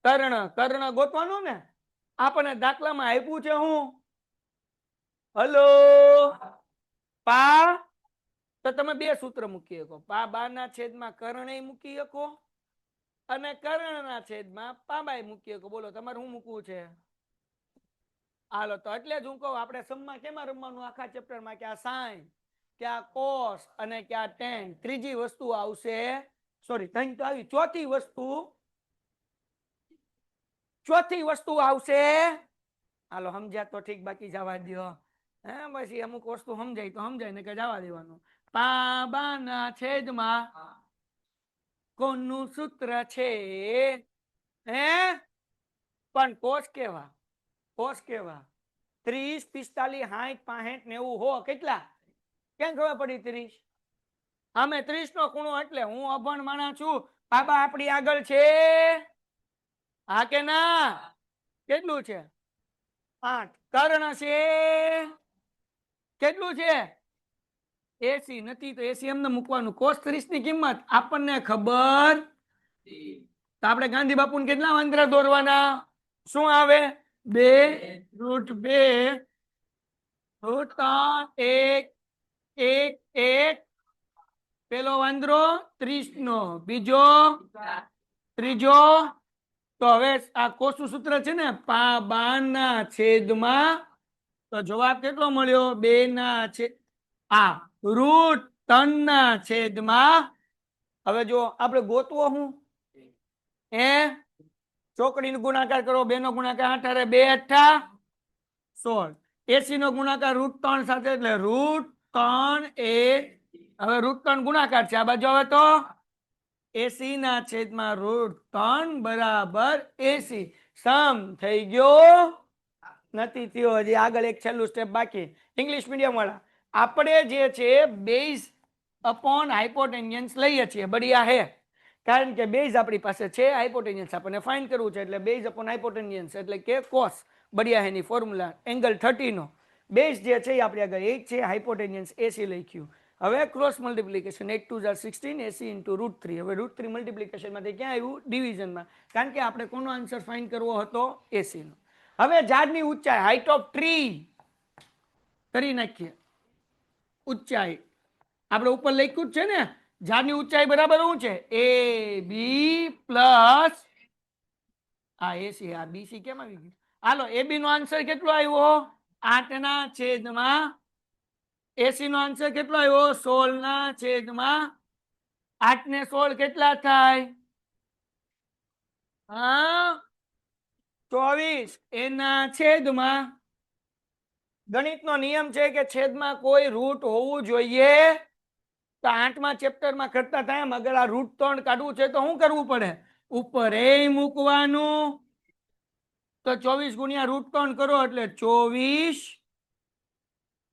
કર્ણ. કર્ણ ગોતવાનું ને? આપણને દાખલામાં આપ્યું છે હું? હલો, પા. તો તમે બે સૂત્ર મૂકી શકો. પા બા ના છેદમાં કર્ણ મૂકી શકો અને કર્ણના છેદમાં પાબાય મૂકી શકો. બોલો, તમારે શું મૂકવું છે? હાલો, તો એટલે જ હું કહું, આપણે સમમાં કેમાં રમવાનું? આખા ચેપ્ટરમાં કે આ સાઈન, કે આ કોસ અને કે આ ટેન. ત્રીજી વસ્તુ આવશે, સોરી ત્રણ તો આવી, ચોથી વસ્તુ આવશે. હાલો, સમજ્યા તો ઠીક, બાકી જવા દો. હે, પછી અમુક વસ્તુ સમજાય તો સમજાય ને કે જવા દેવાનું. પાબાના છેદમાં કોનું સૂત્ર છે? હે, પણ કોષ કેવા? કોષ કેવા? 30 45 60 65 90 100. કેટલા? કેમ ખબર પડી 30? અમે 30 નો ખૂણો, એટલે હું અભણ માણસ છું. બાબા આપણી આગળ છે હા કે ના? કેટલું છે? 8. કર્ણ છે કેટલું છે? 80. નથી તો 80 એમને મૂકવાનું. cos 30 ની કિંમત આપણને ખબર તો આપણે ગાંધી બાપુને કેટલા વાંદરા દોરવાના? શું આવે? 2 √2 √3 1 1 1 પેલો વાંદરો 30 નો, બીજો ત્રીજો. તો હવે આ કોષનું સૂત્ર છે ને 52 ના છેદમાં, તો જવાબ કેટલો મળ્યો? 2 ના છેદ √3 ના છેદમાં. હવે જો આપણે ગોતવો હું ચોકડીનો ગુણાકાર કરો, 2 નો ગુણાકાર 8 2 8 16, 80 નો ગુણાકાર √3 સાથે એટલે √3 હવે √3 ગુણાકાર છે આ બાજુ. હવે તો 80 ના છેદમાં √3 બરાબર 80. સમ થઈ ગયો? નથી થયો. હજી આગળ એક છેલ્લું સ્ટેપ બાકી. ઇંગ્લિશ મીડિયમ વાળા આપણે જે છે બેઝ અપોન હાઇપોટેન્યન્સ લઈએ છીએ. બઢિયા હે, કારણ કે બેઝ આપણી પાસે છે, હાઇપોટેન્યન્સ આપણને ફાઇન્ડ કરવું છે એટલે બેઝ અપોન હાઇપોટેન્યન્સ એટલે કે કોસ. બઢિયા હેની ફોર્મ્યુલા એંગલ 30 નો બેઝ જે છે એ આપણી આગળ 8 છે, હાઇપોટેન્યન્સ 80 લખ્યું. હવે ક્રોસ મલ્ટિપ્લિકેશન 8 2 16 80 ઇન્ટુ √3. હવે √3 મલ્ટિપ્લિકેશન માંથી ક્યાં આવ્યું? ડિવિઝનમાં, કારણ કે આપણે કોનો આન્સર ફાઇન્ડ કરવો હતો? 80 નો. હવે ઝાડની ઊંચાઈ, હાઇટ ઓફ ટ્રી કરી નાખીએ. ઊંચાઈ આપણે ઉપર લખ્યું જ છે ને, ઝાડની ઊંચાઈ બરાબર શું છે? એ બી પ્લસ આ એસી. આ બીસી કેમ આવી ગયું? હાલો, એ બી નો આન્સર કેટલો આવ્યો? 8 ના છેદમાં 80 નો આન્સર કેટલો આવ્યો? 16 ના છેદમાં 8 ને 16 કેટલા થાય? 24. એના છેદમાં, ગણિતનો નિયમ છે કે છેદમાં કોઈ રૂટ હોવું જોઈએ. તો 8મા ચેપ્ટરમાં કરતા હતા એમ, અગર આ √3 કાઢવું છે તો શું કરવું પડે? ઉપર એ મૂકવાનું. તો 24 ગુણ્યા √3 કરો એટલે 24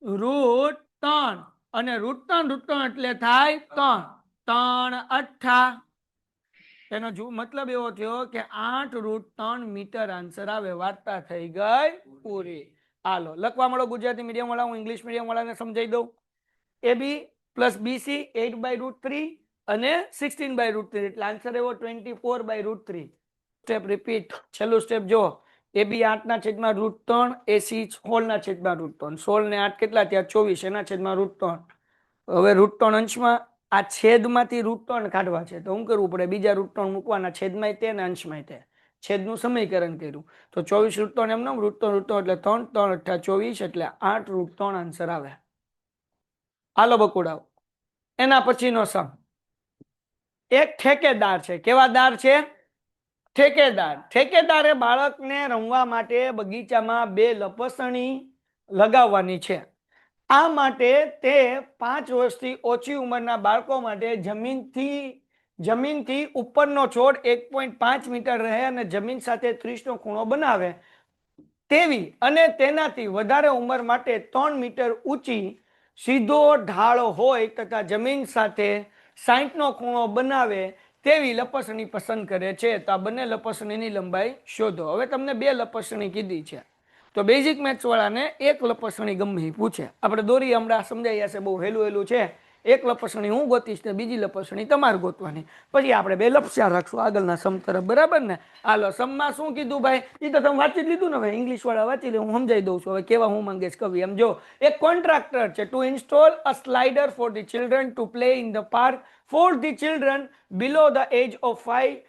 √3 અને √3 એટલે થાય 3 3 8. એનો મતલબ એવો થયો કે 8 √3 મીટર આન્સર આવે. વાર્તા થઈ ગઈ પૂરી. હાલો, લખવા મળો ગુજરાતી મીડિયમ વાળા, હું ઇંગ્લિશ મીડિયમ વાળાને સમજાઈ દઉં. એ બી પ્લસ બીસી 8/√3 અને 16/√3 એટલે આન્સર એવો 24/√3. Step repeat. છેલ્લું સ્ટેપ જો, એ બી 8 ના છેદમાં √3, એસી 16 ના છેદમાં √3. 16 ને 8 કેટલા થયા? 24 એના છેદમાં √3. હવે √3 અંશમાં, આ છેદમાંથી √3 કાઢવા છે તો શું કરવું પડે? બીજા √3 મૂકવાના, છેદમાં તે ને અંશમાં તે. છેદનું સમીકરણ કર્યું તો 24 √3 એમ નામ √3 એટલે 3 3 8 24 એટલે 8 √3 આન્સર આવે. હાલો બકુડાઓ, એના પછીનો સમ. એક ઠેકેદાર છે. કેવા દાર છે? ઠેકેદાર. ઠેકેદારે બાળકને રમવા માટે બગીચામાં 2 લપસણી લગાવવાની છે. આ માટે તે 5 વર્ષથી ઓછી ઉંમરના બાળકો માટે જમીનથી ઉપરનો છોડ 1.5 મીટર રહે અને જમીન સાથે 30 નો ખૂણો બનાવે તેવી અને તેનાથી વધારે ઉંમર માટે 3 મીટર ઊંચી સીધો ઢાળ હોય તથા જમીન સાથે 60 નો ખૂણો બનાવે તેવી લપસણી પસંદ કરે છે. તો આ બંને લપસણીની લંબાઈ શોધો. હવે તમને 2 લપસણી કીધી છે તો બેઝિક મેથ્સ વાળાને એક લપસણી ગમે એ પૂછે. આપણે દોરી હમણાં સમજાઈ જશે, બહુ હેલું છે. એક લપસણી હું ગોતીશ ને બીજી લપસણી તમારે ગોતવાની. પછી આપણે 2 લપસ્યા રાખશું આગળના સમ તરફ. બરાબર ને? હાલો, સમમાં શું કીધું ભાઈ? એ તો તમે વાંચી જ લીધું ને ભાઈ. ઇંગ્લિશ વાળા વાંચી લે, હું સમજાઈ દઉં છું. હવે કેવા હું માંગીશ કવિ એમ જો. એક કોન્ટ્રાક્ટર છે to install a slider for the children to play in the park for the children below the age of 5.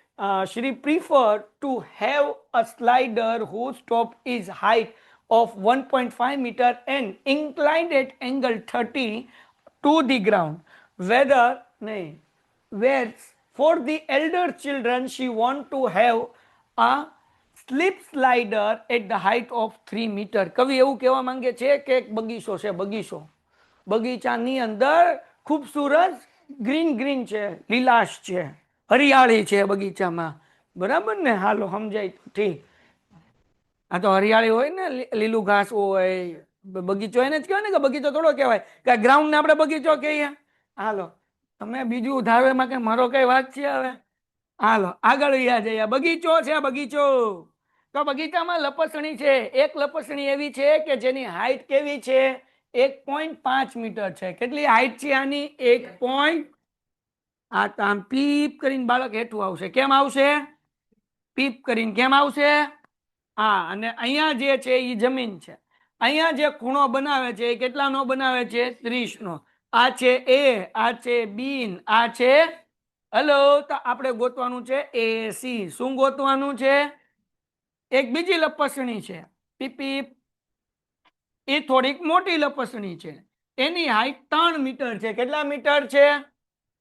She prefer to have a slider whose top is height of 1.5 meter and inclined at angle 30 to the ground. Where for the elder children she want to have a slip slider at the height of 3 meter. કવિ એવું કહેવા માંગે છે કે એક બગીચો છે, બગીચાની અંદર ખૂબસૂરત ગ્રીન છે, લીલાશ છે, હરિયાળી છે બગીચામાં. બરાબર ને? હાલો, સમજાય ઠીક. આ તો હરિયાળી હોય ને, લીલું ઘાસ હોય, બગીચો એને જ કહેવાય ને. કે બગીચો થોડો કહેવાય કે ગ્રાઉન્ડ ને આપણે બગીચો કહીએ. હાલો, તમે બીજું ધારો એમાં કે મારો કઈ વાત છે હવે. હાલો, આગળ જઈએ. બગીચો છે, બગીચો. તો બગીચામાં લપસણી છે. એક લપસણી એવી છે કે જેની હાઈટ કેવી છે? 1.5 મીટર છે. કેટલી હાઈટ છે આની? 1. આ આમ પીપ કરીને બાળક હેઠું આવશે. કેમ આવશે? પીપ કરીને કેમ આવશે? હા, અને અહીંયા જે છે એ જમીન છે. અહીંયા જે ખૂણો બનાવે છે એ કેટલાનો બનાવે છે? 30 નો. આ છે એ, આ છે બી, આ છે હલો, તો આપણે ગોતવાનું છે એસી. શું ગોતવાનું છે? એક બીજી લપસણી છે પીપીપ, એ થોડીક મોટી લપસણી છે. એની હાઈટ 3 મીટર છે. કેટલા મીટર છે?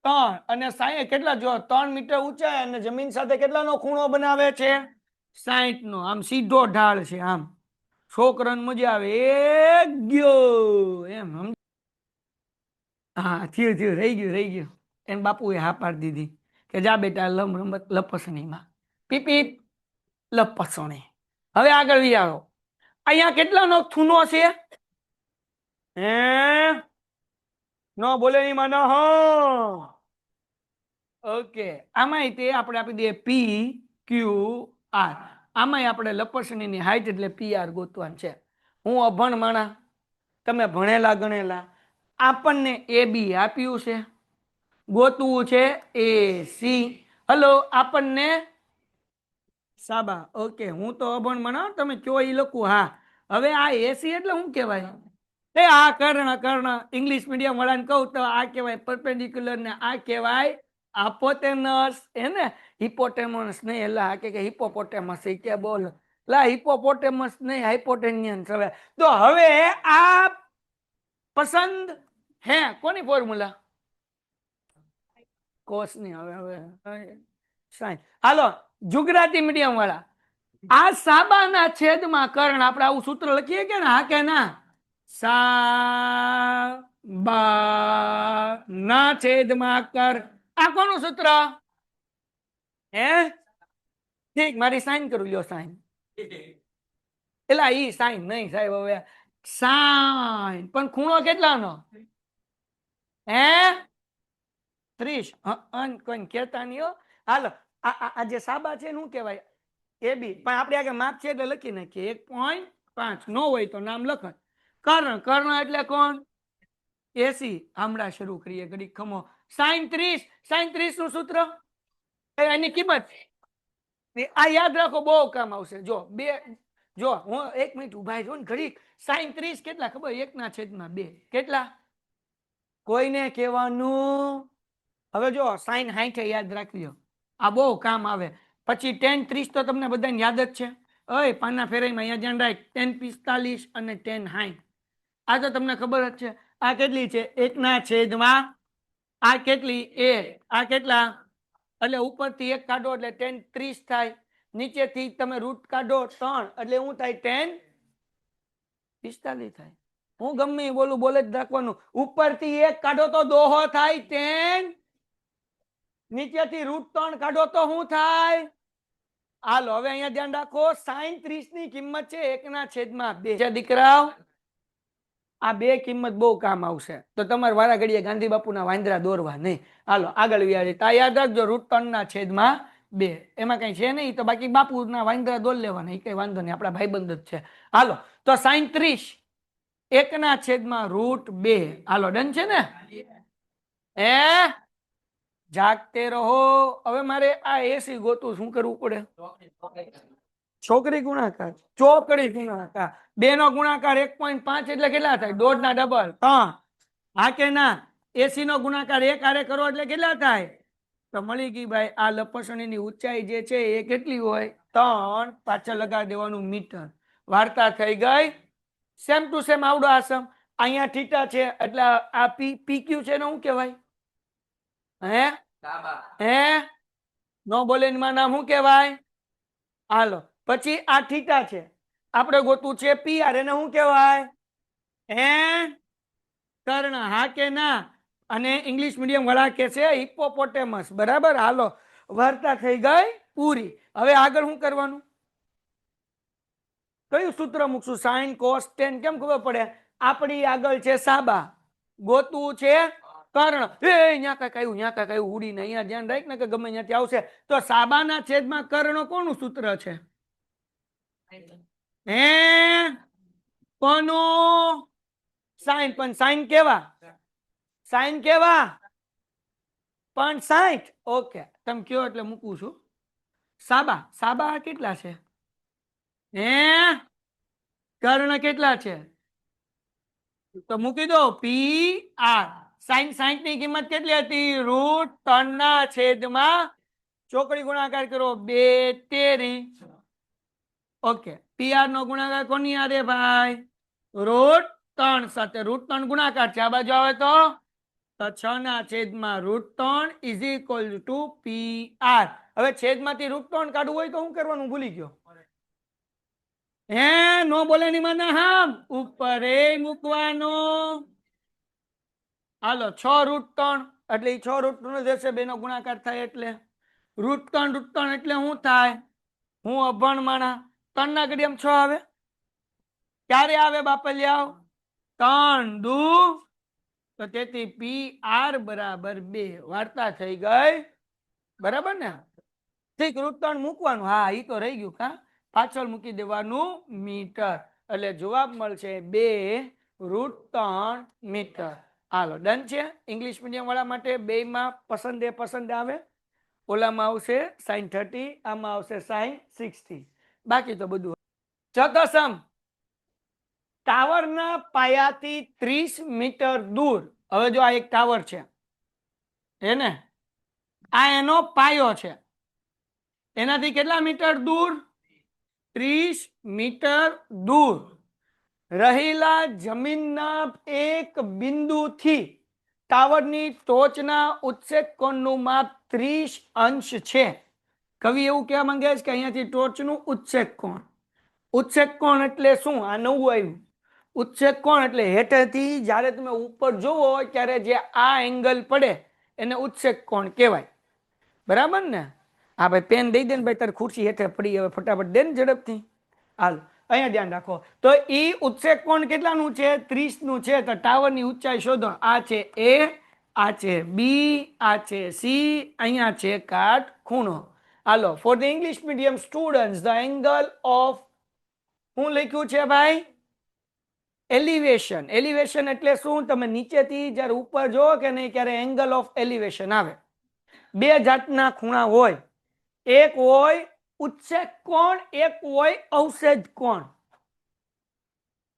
3. અને સાઈ કેટલા? જો 3 મીટર ઊંચાઈ અને જમીન સાથે કેટલાનો ખૂણો બનાવે છે? 60 નો. આમ સીધો ઢાળ છે. આમ છોકરાને મજા આવે એ ગયો એમ. હા, થયું રહી ગયું. એમ બાપુએ હા પાડી દીધી કે જા બેટા રમત લપસણીમાં. પીપીપ લપસણી. હવે આગળ વિચારો, અહીંયા કેટલાનો ખૂણો છે? હે નો બોલે ની માનો હો. ઓકે, આમાંય તે આપણે આપી દઈએ પી ક્યુ આર. આમાંય આપણે લપસણીની હાઈટ એટલે પી આર ગોતવાનું છે. હું અભણ માણા, તમે ભણેલા ગણેલા, આપણને એ બી આપ્યું છે, ગોતવું છે એ સી. હલો, આપણને સાબા. ઓકે, હું તો અભણ માણા, તમે કયો એ લખું. હા, હવે આ એસી એટલે શું કહેવાય? એ આ કર્ણ ઇંગ્લિશ મીડિયમ વાળાને કહું તો આ કહેવાય પરપેન્ડિક્યુલર ને આ કહેવાય હાપોટેનસ. એને હિપોટેમસ નહીં, એલા આ કે હિપોપોટેમસ એ કે બોલ લા, હિપોપોટેમસ નહીં, હાઇપોટેનિયન્સ. હવે તો હવે આ પસંદ હે કોની ફોર્મ્યુલા? કોસની. હવે સાઈન. હાલો, ગુજરાતી મીડિયમ વાળા, આ સાબાના છેદમાં કર્ણ, આપણે આવું સૂત્ર લખીએ કે ના? હા કે ના? સા બા ના છેદમાં કર. આ કોનું સૂત્ર? હે ઠીક, મારી સાઈન કરું લ્યો. સાઈન એલા ઈ સાઈન નહીં સાહેબ, હવે સાઈન. પણ ખૂણો કેટલાનો? હે 30. કોઈ કેતા નહીં હો. હાલો, આ જે સાબા છે શું કહેવાય? એ બી. પણ આપણે આગળ માપ છે એટલે લખી નાખીએ 1.5. નો હોય તો નામ લખાય. કર્ણ એટલે કોણ? એસી. હમણાં શરૂ કરીએ, ઘડી ખમો. સાઈન 30. સાઈન 30 નું સૂત્ર એની કિંમત આ યાદ રાખો, બહુ કામ આવશે. જો હું 1 મિનિટ ઉભા છું ને ઘડી. સાઈન 30 કેટલા ખબર? 1/2. કેટલા? કોઈને કહેવાનું. હવે જો સાઈન 60 યાદ રાખજો, આ બહુ કામ આવે. પછી tan 30 તો તમને બધાને યાદ જ છે. ઓય પાના ફેરાઈમાં અહીંયા ધ્યાન રાખ, tan 45 અને tan 60. આ તો તમને ખબર જ છે. આ કેટલી છે? 1/. આ કેટલી? 1. આ કેટલા? એટલે ઉપરથી 1 કાઢો એટલે tan 30 થાય. નીચેથી તમે રૂટ કાઢો 3 એટલે શું થાય? tan 45 થાય. હું ગમે બોલે જ રાખવાનું. ઉપરથી 1 કાઢો તો દોહો થાય tan. નીચેથી રૂટ 3 કાઢો તો શું થાય? હાલો, હવે અહીંયા ધ્યાન રાખો, સાઈન 30 ની કિંમત છે 1/2. દીકરાઓ, આ બે કિંમત બહુ કામ આવશે. તો તમારે વારા ઘડીએ ગાંધી બાપુના વાંદરા દોરવા નહીં. હાલો આગળ વ્યાજે તા યાદ રાખજો, √3/2. એમાં કઈ છે નહીં, તો બાકી બાપુના વાંદરા દોર લેવાના, એ કઈ વાંધો નહીં, આપણા ભાઈબંધ જ છે. હાલો, તો સાઈન 30 1/√2. હાલો, ડન છે ને? જાગતે રહો. હવે મારે આ એસી ગોતું, શું કરવું પડે? છોકરી ગુણાકાર, ચોકડી ગુણાકાર. 2 નો ગુણાકાર 1.5 એટલે કેટલા થાય? 1.5 ના ડબલ 3. હા કે ના? એસી નો ગુણાકાર 1 હારે કરો એટલે કેટલા થાય? તો મળી ગઈ ભાઈ. આ લપસણીની ઊંચાઈ જે છે એ કેટલી હોય? 3. પાછળ લગાડી દેવાનું મીટર. વાર્તા થઈ ગઈ. સેમ ટુ સેમ આવડો આસમ. અહીંયા થીટા છે એટલે આ પીક્યુ છે ને શું કહેવાય? હે નો બોલે માં નામ શું કહેવાય? હાલો, પછી આ થીટા છે, આપણે ગોતું છે પી આર, એને શું કહેવાય? કર્ણ. હા કે ના? અને ઇંગ્લિશ મીડિયમ વાળા કે છે હિપોપોટેમસ. બરાબર. હાલો, વાર્તા થઈ ગઈ પૂરી. હવે આગળ શું કરવાનું? કયું સૂત્ર મૂકશું? Sine cos tan. કેમ ખબર પડે? આપણી આગળ છે સાબા, ગોતવું છે કર્ણ. અહીંયા કાંઈક આવ્યું, અહીંયા કાંઈક આવ્યું, ઉડીને અહીંયા ધ્યાન રાખ ને કે ગમે ત્યાંથી આવશે. તો સાબાના છેદમાં કર્ણ કોનું સૂત્ર છે? કોનું? સાઈન. પણ સાઈન કેવા? સાઈન કેવા? પણ 60. ઓકે, તમે કયો એટલે મૂકું છું. સાબા સાબા કેટલા છે? હે કર્ણ કેટલા છે? તો મૂકી દો પી આર. સાઈન 60 ની કિંમત કેટલી હતી? √3 ના છેદમાં ચોકડી ગુણાકાર કરો 2 તેરી. ઓકે, પી આર નો ગુણાકાર કોની આરે ભાઈ? √3 સાથે. √3 ગુણાકાર છે, આ બાજુ આવે તો 6 ના છેદમાં √3 is equal to P R. હવે છેદમાંથી √3 કાઢવું હોય તો શું કરવાનું? ભૂલી ગયો. હે નો બોલે ની મને હામ ઉપર મૂકવાનો. હાલો 6 √3 એટલે 6 √3 જશે, બેનો ગુણાકાર થાય એટલે √3 એટલે શું થાય? હું અભણ માણા. 3 ના ઘડિયામાં 6 આવે. ક્યારે આવે બાપલિયાઓ? 3 દુ, તો તેથી પી આર બરાબર 2. વાર્તા થઈ ગઈ, બરાબર ને? ઠીક, √3 મૂકવાનું. હા ઈ તો રહી ગયું. કા પાછળ મૂકી દેવાનું મીટર, એટલે જવાબ મળશે 2 √3 મીટર. હાલો ડન છે. ઇંગ્લિશ મીડિયમ વાળા માટે બે માં પસંદ આવે. ઓલામાં આવશે sin 30, આમાં આવશે sin 60. બાકી તો બધું. ચોથો સમ, ટાવરના પાયાથી 30 મીટર દૂર. હવે જો આ એક ટાવર છે, એને આ એનો પાયો છે, એનાથી કેટલા મીટર દૂર? 30 મીટર દૂર રહેલા જમીનના એક બિંદુથી ટાવરની ટોચના ઉત્સેક કોણનું માપ 30 અંશ છે. કવિ એવું કહેવા માંગે છે કે અહીંયાથી ટોચનું ઉત્સેક કોણ. ઉત્સેક કોણ એટલે શું? આ નવું આવ્યું. ઉત્સેક કોણ એટલે હેઠળથી જ્યારે તમે ઉપર જોવો ત્યારે જે આ એંગલ પડે એને ઉત્સેક કોણ કહેવાય. બરાબર ને? હા ભાઈ પેન દઈ દે ને ભાઈ, તારી ખુરશી હેઠળ પડી, હવે ફટાફટ દે ને ઝડપથી. હાલ અહીંયા ધ્યાન રાખો. તો ઈ ઉત્સેક કોણ કેટલાનું છે? 30 નું છે. તો ટાવરની ઊંચાઈ શોધો. આ છે એ, આ છે બી, આ છે સી, અહીંયા છે કાટ ખૂણો. હાલો, for the English medium students the angle of, હું લખ્યું છે ભાઈ? એલિવેશન. એલિવેશન એટલે શું? તમે નીચેથી જ્યારે ઉપર જોવો કે નહીં ત્યારે એંગલ ઓફ એલિવેશન આવે. બે જાતના ખૂણા હોય, એક હોય ઉત્સેક કોણ, એક હોય અવક્ષેજ કોણ.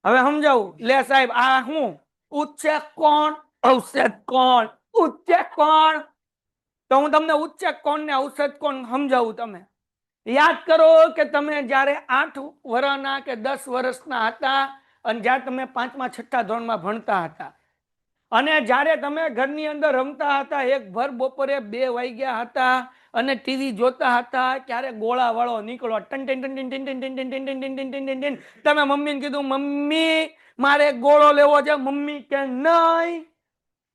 હવે સમજાવું. લે સાહેબ, આ શું? ઉત્સેક કોણ, અવક્ષેજ કોણ. ઉત્સેક કોણ, તો હું તમને ઉત્સેક કોણ ને અવક્ષેજ કોણ સમજાવું. તમે યાદ કરો કે તમે જ્યારે 8 વર્ષના કે 10 વર્ષના હતા અને જ્યારે તમે 5મા 6ઠા ધોરણમાં ભણતા હતા અને જ્યારે તમે ઘરની અંદર રમતા હતા, એક ભર બપોરે 2 વાગ્યા હતા અને ટીવી જોતા હતા, ત્યારે ગોળા વાળો નીકળો. Ton ton ton ton ton ton ton ton ton ton ton ton. તમે મમ્મીને કીધું મમ્મી મારે ગોળો લેવો છે. મમ્મી કે નહીં,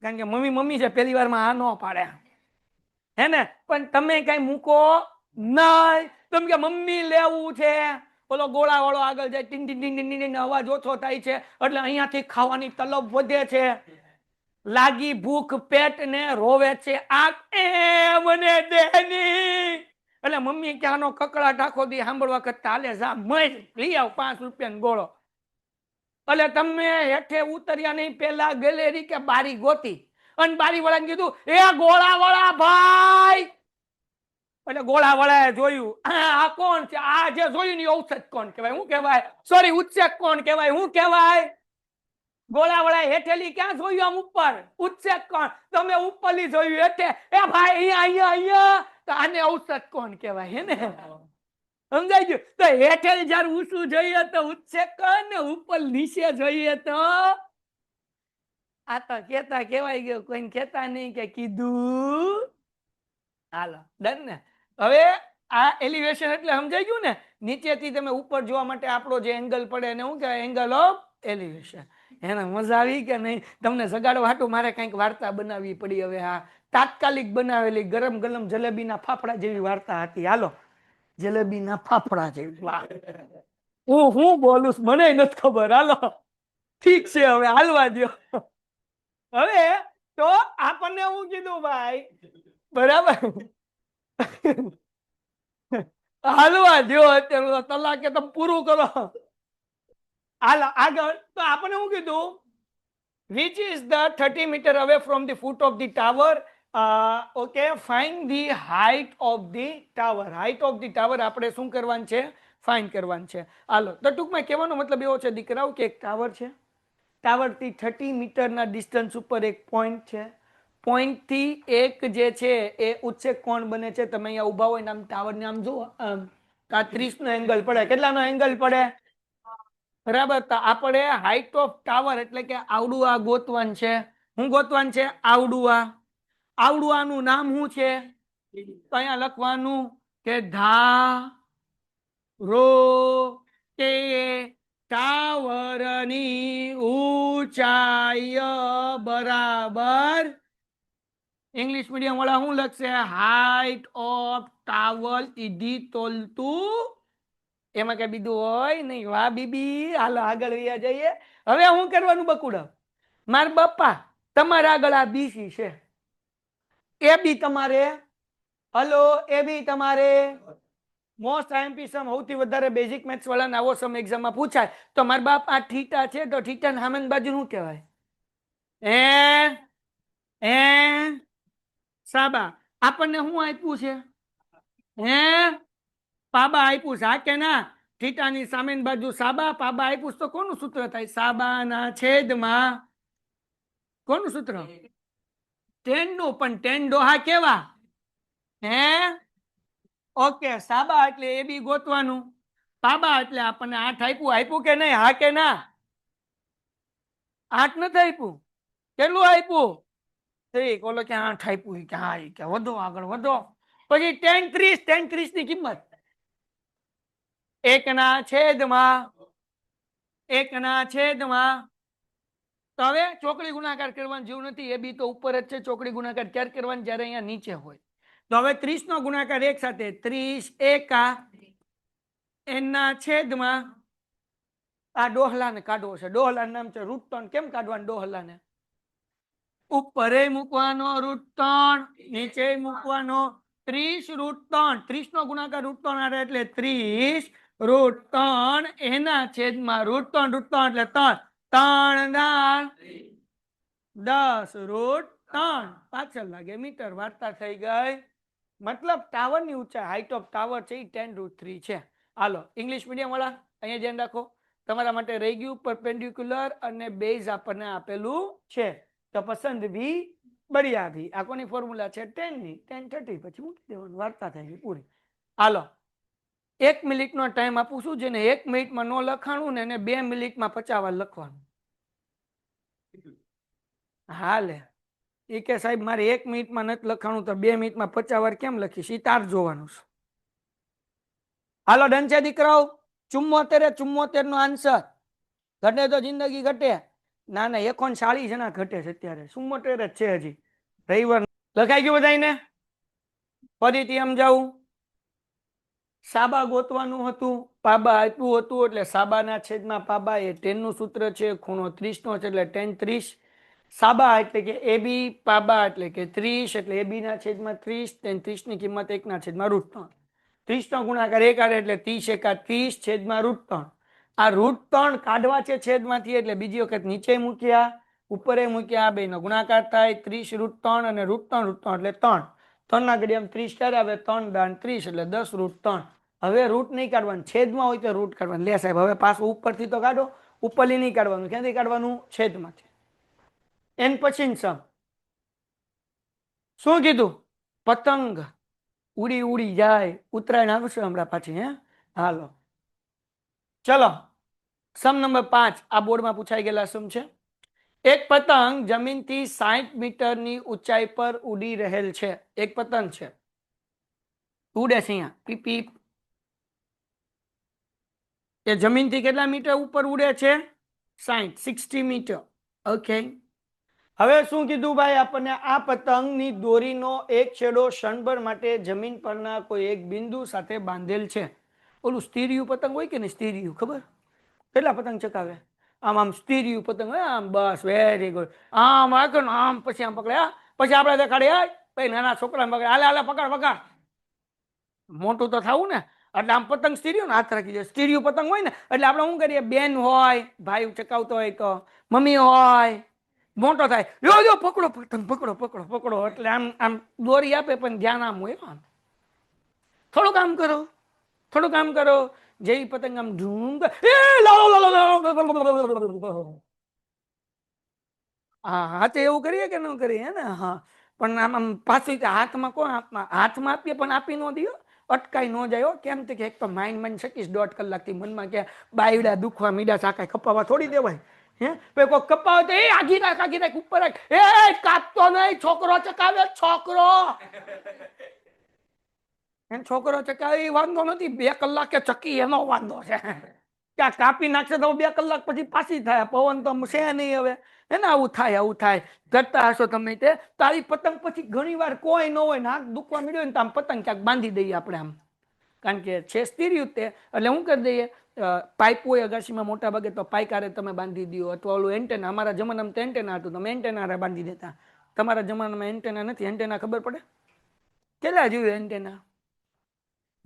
કારણ કે મમ્મી છે, પહેલી વારમાં આ ન પાડે, હે ને? પણ તમે કઈ મૂકો નહીં. તમે કે મમ્મી લેવું છે. ઓલો ગોળા વાળો આગળ જાય, ટીન ટીન ટીન ટીન, અવાજ ઓછો થાય છે એટલે અહીંયાથી ખાવાની તલબ વધે છે. લાગી ભૂખ, પેટ ને રોવે છે. આ એ મને દેની, એટલે મમ્મી કે આનો કકળાટ આખો દી સાંભળવા કરતા હાલે જા મય લઈ આવ 5 રૂપિયાનો ગોળો. એટલે તમે હેઠે ઉતર્યા નહીં, પેલા ગેલેરી કે બારી ગોતી અને બારી વાળાને કીધું એ ગોળા વાળા ભાઈ. એટલે ગોળા વાળાએ જોયું, આ કોણ છે? આ જે જોયું ને અવક્ષેજ કોણ કહેવાય. શું કહેવાય? સોરી, ઉત્સેક કોણ કહેવાય. શું કહેવાય? ગોળા વાળાએ હેઠેલી ક્યાં જોયું? આમ ઉપર. ઉત્સેક કોણ. તમે ઉપરલી જોયું હેઠે. એ ભાઈ અહીંયા અહીંયા અહીંયા, તો આને અવક્ષેજ કોણ કહેવાય, હે ને? સમજાઈ ગયું? તો હેઠે જ્યારે ઊંચું જોઈએ તો ઉત્સેક કોણ ને ઉપર નીચે જોઈએ તો આ તો કેતા કહેવાય ગયો, કોઈને કેતા નહીં કે કીધું. હાલો ડન ને? હવે આ એલિવેશન એટલે સમજાઈ ગયું ને? નીચેથી તમે ઉપર જોવા માટે આપણો જે એંગલ પડે એને શું કહેવાય? Angle of elevation. એને મજા આવી કે નહીં? તમને જગાડવા હાટું મારે કંઈક વાર્તા બનાવવી પડી. હવે હા તાત્કાલિક બનાવેલી ગરમ ગરમ જલેબીના ફાફડા જેવી વાર્તા હતી. હાલો, જલેબીના ફાફડા જેવી. વાહ, હું બોલું મને નથી ખબર. હાલો ઠીક છે, હવે હાલવા દો. હવે તો આપણને હું કીધું ભાઈ, બરાબર? હાલવા દો અત્યારે, તલાકે તમે પૂરું કરો. હાલ આગળ. તો આપણને શું કીધું? which is the 30 meter away from the foot of the tower okay, find the height of the tower. Height of the tower આપણે શું કરવાનું છે? ફાઇન્ડ કરવાનું છે. હાલો, તો ટૂંકમાં કહેવાનો મતલબ એવો છે દીકરાઓ કે એક ટાવર છે. ટાવરથી 30 મીટરના ડિસ્ટન્સ ઉપર એક પોઈન્ટ છે. પોઈન્ટથી એક જે છે એ ઉચ્ચેક કોણ બને છે. તમે અહીંયા ઊભા હોય ને આમ ટાવરને આમ જુઓ, આમ 30 નો એંગલ પડે. કેટલાનો એંગલ પડે? બરાબર. તો આપણે હાઇટ ઓફ ટાવર એટલે કે આવડું આ ગોતવાનું છે. હું ગોતવાનું છે? આવડું આ. આવડું આનું નામ શું છે? તો અહીંયા લખવાનું કે રો કે ટાવરની ઊંચાઈ બરાબર. ઇંગ્લિશ મીડિયમ વાળા શું લખશે? હાઇટ ઓફ ટાવર ઇધી તોલતું. એમાં કઈ બીજું હોય નહીં. વાહ બીબી, હાલો આગળ વયા જઈએ. હવે શું કરવાનું બકુડા? માર બાપા, તમારે આગળ આ બીસી છે. એ બી તમારે, હલો, એ બી તમારે મોસ્ટ આઈએમપી સમ, સૌથી વધારે બેઝિક મેથ્સ વાળાને આવો સમ એક્ઝામમાં પૂછાય. તો મારા બાપ આ થીટા છે, તો થીટા સામેની બાજુ શું કહેવાય? એ સાબા. આપણને શું આપ્યું છે? પાબા આપ્યું છે. હા કે ના? થીટાની સામેની બાજુ સાબા, પાબા આપ્યું તો કોનું સૂત્ર થાય? સાબાના છેદમાં કોનું સૂત્ર? ટેન નું. પણ ટેન ડોહા કેવા? ઓકે, સાબા એટલે એ બી ગોતવાનું. પાબા એટલે આપણને 8 આપ્યું. આપ્યું કે નહીં? હા કે ના? 8 નથી આપ્યું. કેટલું આપ્યું? 3. ઓલો કે 8 આપ્યું. કે હા, કે વધો આગળ વધો. પછી tan 30, tan 30 ની કિંમત 1/1. તો હવે ચોકડી ગુણાકાર કરવાનું જેવું નથી. એ બી તો ઉપર જ છે. ચોકડી ગુણાકાર ક્યારે કરવાનું? જ્યારે અહીંયા નીચે હોય. તો હવે 30 નો ગુણાકાર એક સાથે 30 એકા એના છેદમાં આ ડોહલાને કાઢવો છે. ડોહલાનું નામ છે √3. કેમ કાઢવાનું ડોહલાને? ઉપરે મૂકવાનો √3, નીચે મૂકવાનો 30 √3. 30 નો ગુણાકાર √3 આવે એટલે 30 √3 એના છેદમાં √3. એટલે 3 10 √3. પાછળ લાગે મીટર. વાર્તા થઈ ગઈ. મતલબ ટાવરની ઊંચાઈ, હાઇટ ઓફ ટાવર છે એ 10√3 છે. હાલો, ઇંગ્લિશ મીડિયમ વાળા અહીંયા ધ્યાન રાખો. તમારા માટે રહી ગયું પરપેન્ડિક્યુલર અને બેઝ આપણને આપેલું છે. તો પસંદ ભી બળિયા ભી. આ કોની ફોર્મ્યુલા છે? 10 ની. 10 30 પછી મૂકી દેવાનું. વાર્તા થઈ ગઈ પૂરી. હાલો, 1 મિનિટનો ટાઈમ આપું છું. જેને 1 મિનિટમાં ન લખાણું ને એને 2 મિનિટમાં 50 વાર લખવાનું. હાલે. એ કે સાહેબ મારે 1 મિનિટમાં નથી લખાણું તો 2 મિનિટમાં 50 વાર કેમ લખીશ? એ તાર જોવાનું છે. હાલો, ડન છે દીકરાઓ? 74 નો આન્સર. ઘટે તો જિંદગી ઘટે. ના ના, 39 જણા ઘટે છે અત્યારે. 74 જ છે હજી. રવિવાર લખાઈ ગયું બધાને? ફરીથી આમ જાઉં. સાબા ગોતવાનું હતું. પાબા આપ્યું હતું એટલે સાબાના છેદમાં પાબા એ 10 નું સૂત્ર છે. ખૂણો 30 નો છે એટલે tan 30. સાબા એટલે કે એ બી, પાબા એટલે કે 30 એટલે એ બી ના છેદમાં 30. tan 30 ની કિંમત 1 ના છેદમાં √3. 30 નો ગુણાકાર 1 આવે એટલે 30 એકા 30 છેદમાં √3. આ √3 કાઢવા છે છેદમાંથી એટલે બીજી વખત નીચે મૂક્યા, ઉપરે મૂક્યા. બે નો ગુણાકાર થાય 30 √3 અને √3 એટલે 3. 3 ના ઘડિયામાં 30 ક્યારે આવે? 3 દાન 30 એટલે 10 √3. હવે રૂટ નહીં કાઢવાનું, છેદમાં હોય તો રૂટ કાઢવાનું. લે સાહેબ હવે પાછું ઉપરથી તો કાઢો. ઉપરથી નહીં કાઢવાનું. ક્યાંથી કાઢવાનું? છેદમાંથી. એન પછી સમ શું કીધું? પતંગ ઉડી ઉડી જાય. ઉત્તરાયણ આવશે હમણાં પાછી. હાલો ચલો, સમ નંબર 5 આ બોર્ડમાં પૂછાઈ ગયેલા સમ છે. એક પતંગ જમીનથી 60 મીટરની ઊંચાઈ પર ઉડી રહેલ છે. એક પતંગ છે, ઉડે છે અહીંયા પીપ પીપ. એ જમીનથી કેટલા મીટર ઉપર ઉડે છે? 60 મીટર. ઓકે, હવે શું કીધું ભાઈ આપણને? આ પતંગની દોરીનો એક છેડો ક્ષણભર માટે જમીન પરના કોઈ એક બિંદુ સાથે બાંધેલ છે. ઓલું સ્ટીરિયું પતંગ હોય કે નહીં? સ્ટીરિયું ખબર? કેટલા પતંગ ચકાવે? આમ આમ સ્ટીરિયું પતંગ હોય આમ. બસ, વેરી ગુડ. આમ આગળ આમ પછી આમ પકડે. પછી આપણે દેખાડે ભાઈ નાના છોકરાને પકડે. હાલે હાલે પકડ પકડ. મોટું તો થવું ને. એટલે આમ પતંગ સ્ટીરિયો ને હાથ રાખી દે. સ્ટીરિયો પતંગ હોય ને એટલે આપણે શું કરીએ? બેન હોય, ભાઈ ચકાવતો હોય તો, મમ્મી હોય, મોટો થાય, જો જો પકડો પતંગ, પકડો પકડો પકડો, એટલે આમ આમ દોરી આપે પણ ધ્યાન આમ હોય આમ. થોડું કામ કરો, થોડું કામ કરો, જેવી પતંગ આમ ઢૂંગ, એ લાવો લાવો લાવો. હા હા, તો એવું કરીએ કે ન કરીએ હે ને? હા, પણ આમ આમ પાછું હાથમાં કોણ, હાથમાં આપીએ પણ આપી ન દો, અટકાઈ ન જાય હો. કેમ કે એક તો માઇન્ડ શકીશ 1.5 કલાકથી મનમાં કે બાયડા દુખવા મીડા સાકાય કપાવા થોડી દેવાય હે. કોઈ કપાવે તો એ આગી રાખ ઉપર રાખ, એ કાપતો નહીં, છોકરો ચકાવે, છોકરો એમ છોકરો ચકાવે એ વાંધો નથી, 2 કલાકે ચકી એનો વાંધો છે. ક્યાં કાપી નાખશે તો 2 કલાક પછી પાછી થાય, પવન તો છે નહીં હવે. એને આવું થાય, આવું થાય, કરતા હશો તમે તે. તારી પતંગ પછી ઘણી વાર કોઈ ન હોય, નાક દુખવા મળ્યો ને તો આમ પતંગ ક્યાંક બાંધી દઈએ આપણે આમ, કારણ કે છે સ્થિર તે. એટલે શું કરી દઈએ, પાઇપ હોય અગાશીમાં મોટા ભાગે તો પાઇકારે તમે બાંધી દો, અથવા ઓલું એન્ટેના, અમારા જમાનામાં તો એન્ટેના હતું, તમે એન્ટેના બાંધી દેતા. તમારા જમાનામાં એન્ટેના નથી, એન્ટેના ખબર પડે કેટલા જોયું એન્ટેના?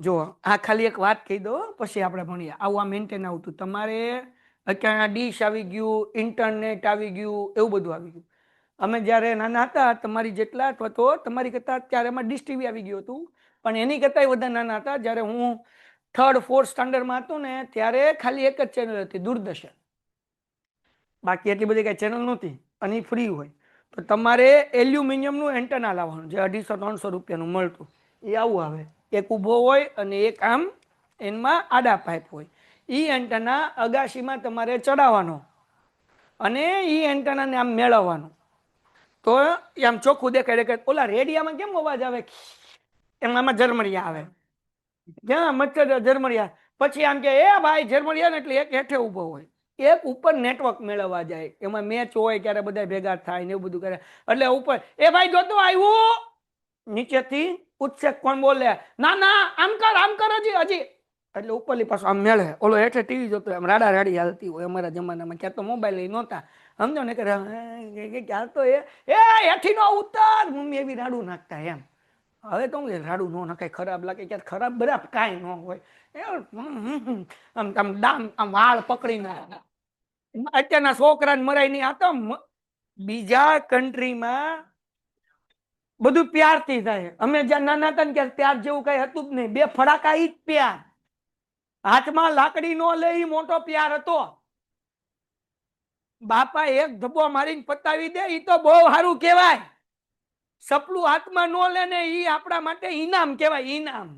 જો આ ખાલી એક વાત કહી દો પછી આપણે ભણીએ. આવું આમ એન્ટેના આવતું તમારે, અત્યારે ડીશ આવી ગયું, ઇન્ટરનેટ આવી ગયું, એવું બધું આવી ગયું. અમે જ્યારે નાના હતા તમારી જેટલા, અથવા તો તમારી કરતા ત્યારે એમાં ડીશ ટીવી આવી ગયું હતું, પણ એની કરતા વધારે નાના હતા જ્યારે હું 3rd 4th સ્ટાન્ડર્ડમાં હતું ને, ત્યારે ખાલી એક જ ચેનલ હતી, દૂરદર્શન. બાકી એટલી બધી કઈ ચેનલ નહોતી, અને ફ્રી હોય. તો તમારે એલ્યુમિનિયમનું એન્ટેના લાવવાનું, જે 250-300 રૂપિયાનું મળતું, એ આવું આવે. એક ઊભો હોય અને એક આમ એમાં આડા પાઇપ હોય. એ એન્ટેના અગાશીમાં તમારે ચડાવવાનો અને એ એન્ટેનાને આમ મેળવવાનું, તો આમ ચોખ્ખું દેખાય. કે ઓલા રેડિયામાં કેમ અવાજ આવે, એમાં ઝરમરિયા આવે, ક્યાં મચ્છર ઝરમરિયા. પછી આમ કે એ ભાઈ ઝરમરિયા ને, એટલે એક હેઠે ઊભો હોય, એક ઉપર નેટવર્ક મેળવવા જાય, એમાં મેચ હોય ક્યારે બધા ભેગા થાય ને એવું બધું કરે. એટલે ઉપર એ ભાઈ જોતો આવ્યું, નીચેથી ઉત્સેક કોણ બોલે, ના ના આમ કર હજી હજી, એટલે ઉપરલી પાછું આમ મેળવે. ઓલો હેઠે ટીવી જોતો આમ રાડા રાડી હાલતી હોય. અમારા જમાનામાં ક્યાં તો મોબાઈલ એ નહોતા, સમજો ને, કે ક્યાં તો એ હેઠી નો ઉતર, મમ્મી એવી રાડું નાખતા એમ. હવે તો રાડું ન નખાય, ખરાબ લાગે, ક્યારે ખરાબ બરાબર કાંઈ ન હોય. આમ આમ ડામ આમ વાળ પકડીને અત્યારના છોકરાને મરાય નહીં. આ તો બીજા કન્ટ્રીમાં બધું પ્યારથી થાય. અમે જ્યાં નાના હતા ને, પ્યાર જેવું કઈ હતું જ નહીં. 2 ફડાકા ઈ જ પ્યાર, હાથમાં લાકડી નો લે ઈ મોટો પ્યાર હતો. બાપા એક ધબ્બો મારીને પતાવી દે, ઈ તો બહુ સારું કહેવાય. સપલું હાથમાં નો લે ને, ઈ આપણા માટે ઈનામ કહેવાય, ઈનામ.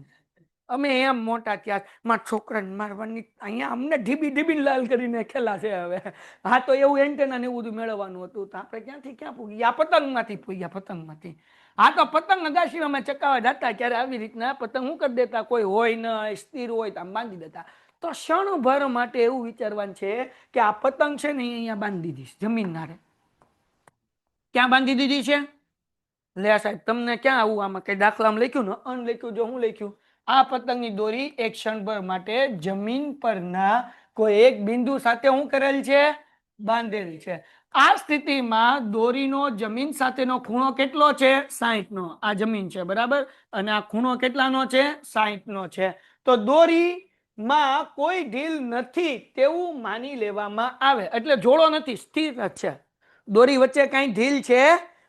અમે એમ મોટા થયા, મારા છોકરાને મારવાની, અહીંયા અમને ઢીબી ઢીબી લાલ કરીને ખેલા છે હવે. હા, તો એવું એન્ટેના ને એવું બધું મેળવવાનું હતું. તો આપણે ક્યાંથી ક્યાં પૂગ્યા, પતંગમાંથી પૂગ્યા, પતંગમાંથી. હા, તો પતંગ અગાશીમાં અમે ચકાવા જતા ત્યારે આવી રીતના પતંગ શું કરી દેતા, કોઈ હોય ને સ્થિર હોય તો આમ બાંધી દેતા. તો ક્ષણભર માટે એવું વિચારવાનું છે કે આ પતંગ છે ને અહીંયા બાંધી દીધી જમીન નારે. ક્યાં બાંધી દીધી છે? લે સાહેબ, તમને ક્યાં આવું આમાં કઈ દાખલામાં લખ્યું ને? અન લખ્યું. જો હું લખ્યું, આ પતંગની દોરી એક ક્ષણભર માટે જમીન પરના કોઈ એક બિંદુ સાથે હું કરેલ છે, બાંધેલ છે. આ સ્થિતિમાં દોરીનો જમીન સાથેનો ખૂણો કેટલો છે? 60 નો. આ જમીન છે બરાબર, અને આ ખૂણો કેટલાનો છે? 60 નો છે. તો દોરીમાં કોઈ ઢીલ નથી તેવું માની લેવામાં આવે, એટલે જોડો નથી, સ્થિર જ છે. દોરી વચ્ચે કઈ ઢીલ છે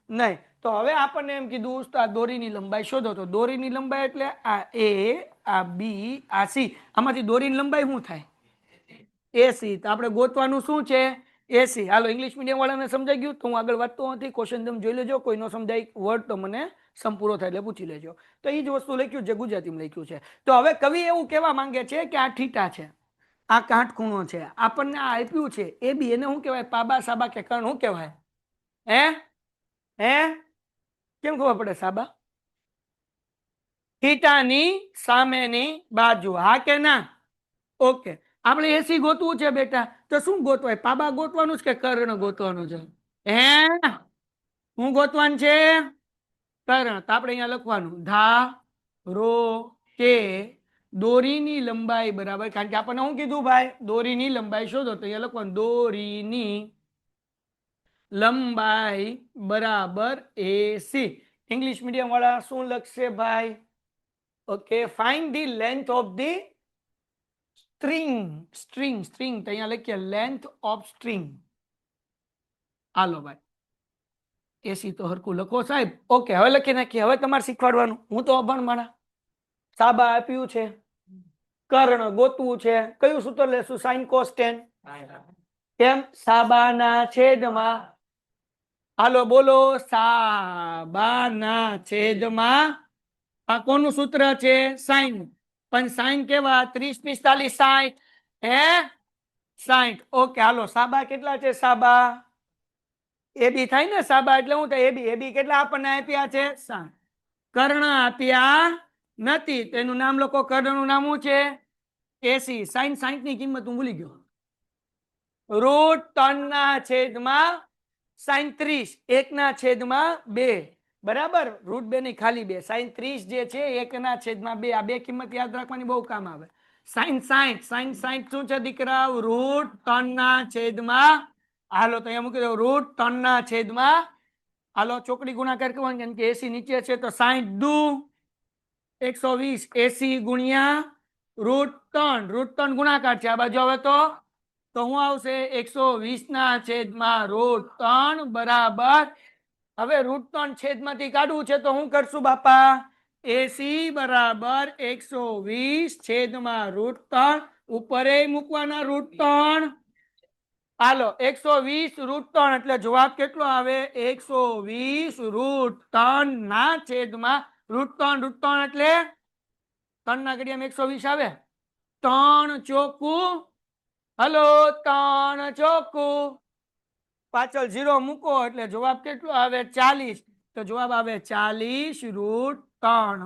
નહીં. તો હવે આપણને એમ કીધું આ દોરીની લંબાઈ શોધો. તો દોરીની લંબાઈ એટલે આ એ, આ બી, આ સી. આમાંથી દોરીની લંબાઈ શું થાય? એસી. તો આપણે ગોતવાનું શું છે? એસી. હાલો, ઇંગ્લિશ મીડિયમ વાળાને સમજાઈ ગયું? તો હું આગળ વાંચતો નથી, ક્વેશ્ચન તમે જોઈ લેજો. કોઈ ન સમજાય વર્ડ તો મને સંપૂર્ણ થાય એટલે પૂછી લેજો. તો એ જ વસ્તુ લખ્યું જે ગુજરાતીમાં લખ્યું છે. તો હવે કવિ એવું કહેવા માંગે છે કે આ થીટા છે, આ કાટખૂણો છે, આપણને આ આપ્યું છે એ બી, એને શું કહેવાય? પાબા, સાબા કે કર્ણ શું કહેવાય? હે હે કેમ ખબર પડે? સાબા, થીટાની સામેની બાજુ, હા કે ના? ઓકે. આપણે એસી ગોતવું છે બેટા, તો શું ગોતવાય? પાબા ગોતવાનું છે કે કર્ણ ગોતવાનું છે? હે હું ગોતવાનું છે? કર્ણ. તો આપણે અહીંયા લખવાનું ધા રો કે દોરીની લંબાઈ બરાબર, કારણ કે આપણને શું કીધું ભાઈ? દોરીની લંબાઈ શોધો. તો અહીંયા લખવાનું દોરીની લંબાઈ બરાબર એસી. ઇંગ્લિશ મીડિયમ વાળા શું લખશે ભાઈ? Okay, find the length of the string. String, string તો અહીંયા લખીએ લેન્થ ઓફ સ્ટ્રિંગ. હાલો ભાઈ, એસી તો હરખું લખો સાહેબ. ઓકે, હવે લખી નાખીએ. હવે તમારે શીખવાડવાનું. હું તો અભણ માણા. સાબા આપ્યું છે, કર્ણ ગોતવું છે. કયું સૂત્ર લેશું? Sine cos tan. કેમ? સાબાના છેદમાં, હાલો બોલો, સાબાના છેદમાં આ કોનું સૂત્ર છે? સાઈન. પણ સાઈન કેવા? 30, 45, 60. હે 60. ઓકે, હાલો સાબા કેટલા છે? સાબા એબી થાય ને. સાબા એટલે શું થાય? એબી. એબી કેટલા આપણને આપ્યા છે? 60. કર્ણ આપ્યા નથી, તેનું નામ લખો. કર્ણનું નામ શું છે? એસી. સાઈન 60 ની કિંમત હું ભૂલી ગયો. √3 ના છેદમાં સાઈન 30, 1 ના છેદમાં 2. બરાબર. √2 ની ખાલી 2. સાઈન 30 જે છે 1 ના છેદમાં 2. આ બે કિંમત યાદ રાખવાની બહુ કામ આવે. સાઈન 60. સાઈન 60 શું છે દીકરા? √3 ના છેદમાં, હાલો તો અહીંયા મૂકી દો, √3 ના છેદમાં, હાલો ચોકડી ગુણાકાર કરવાનો, કેમ કે 80 નીચે છે તો 60 દુ 120. 80 ગુણ્યા √3. √3 ગુણાકાર છે આ બાજુ. હવે તો શું આવશે? 120 ના છેદમાં √3 બરાબર. હવે √3 છેદમાંથી કાઢવું છે તો શું કરશું બાપા? એસી બરાબર 120 છેદમાં √3. ઉપર મૂકવાના √3. હાલો 120 √3 એટલે જવાબ કેટલો આવે? 120 √3 ના છેદમાં √3. √3 એટલે 3 ના ઘડિયામાં 120 આવે. 3 ચોકું, હલો 3 ચોકું, પાછળ 0 મૂકો એટલે જવાબ કેટલો આવે? 40. તો જવાબ આવે 40 √3.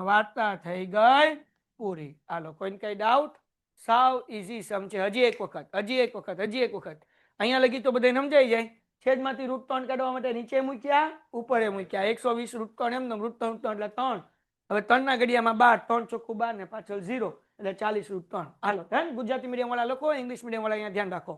વાર્તા થઈ ગઈ પૂરી. હાલો, કોઈને કઈ ડાઉટ? સાવ ઈઝી સમ છે. હજી એક વખત. અહીંયા લગી તો બધા સમજાઈ જાય. છેદમાંથી √3 કાઢવા માટે નીચે મૂક્યા, ઉપરે મૂક્યા. 120 √3 એમ √3 એટલે 3. હવે 3 ના ઘડિયામાં 12. 3 ચોખ્ખું 12 ને પાછળ 0 એટલે 40 √3. હાલો, ગુજરાતી મીડિયમ વાળા લોકો, ઇંગ્લિશ મીડિયમ વાળા અહીંયા ધ્યાન રાખો.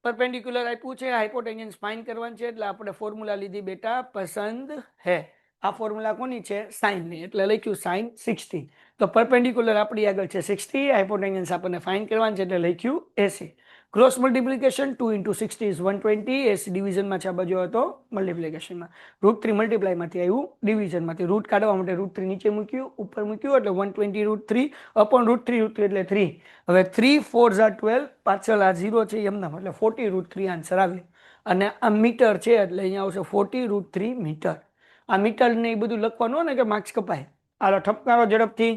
પરપેન્ડિક્યુલર આપ્યું છે, હાઇપોટેન્જન્સ ફાઇન્ડ કરવાનું છે, એટલે આપણે ફોર્મ્યુલા લીધી બેટા પસંદ હે. આ ફોર્મ્યુલા કોની છે? સાઇન ની. એટલે લખ્યું સાઇન 60. તો પરપેન્ડિક્યુલર આપણી આગળ છે 60, હાઇપોટેન્જન્સ આપણને ફાઇન્ડ કરવાનું છે એટલે લખ્યું 80. Cross multiplication 2 × 60 is 120. એસી ડિવિઝનમાં છે, આ બાજુ હતો મલ્ટિપ્લિકેશનમાં. √3 મલ્ટીપ્લાયમાંથી આવ્યું ડિવિઝનમાંથી. રૂટ કાઢવા માટે √3 નીચે મૂક્યું, ઉપર મૂક્યું એટલે 120 √3 upon √3 એટલે 3. હવે 3 4 = 12, પાછળ આ 0 છે એમના, એટલે 40 √3 આન્સર આવે. અને આ મીટર છે એટલે અહીંયા આવશે 40 √3 મીટર. આ મીટર ને એ બધું લખવાનું ને કે માર્ક્સ કપાય. હાલો ઠપકારો ઝડપથી.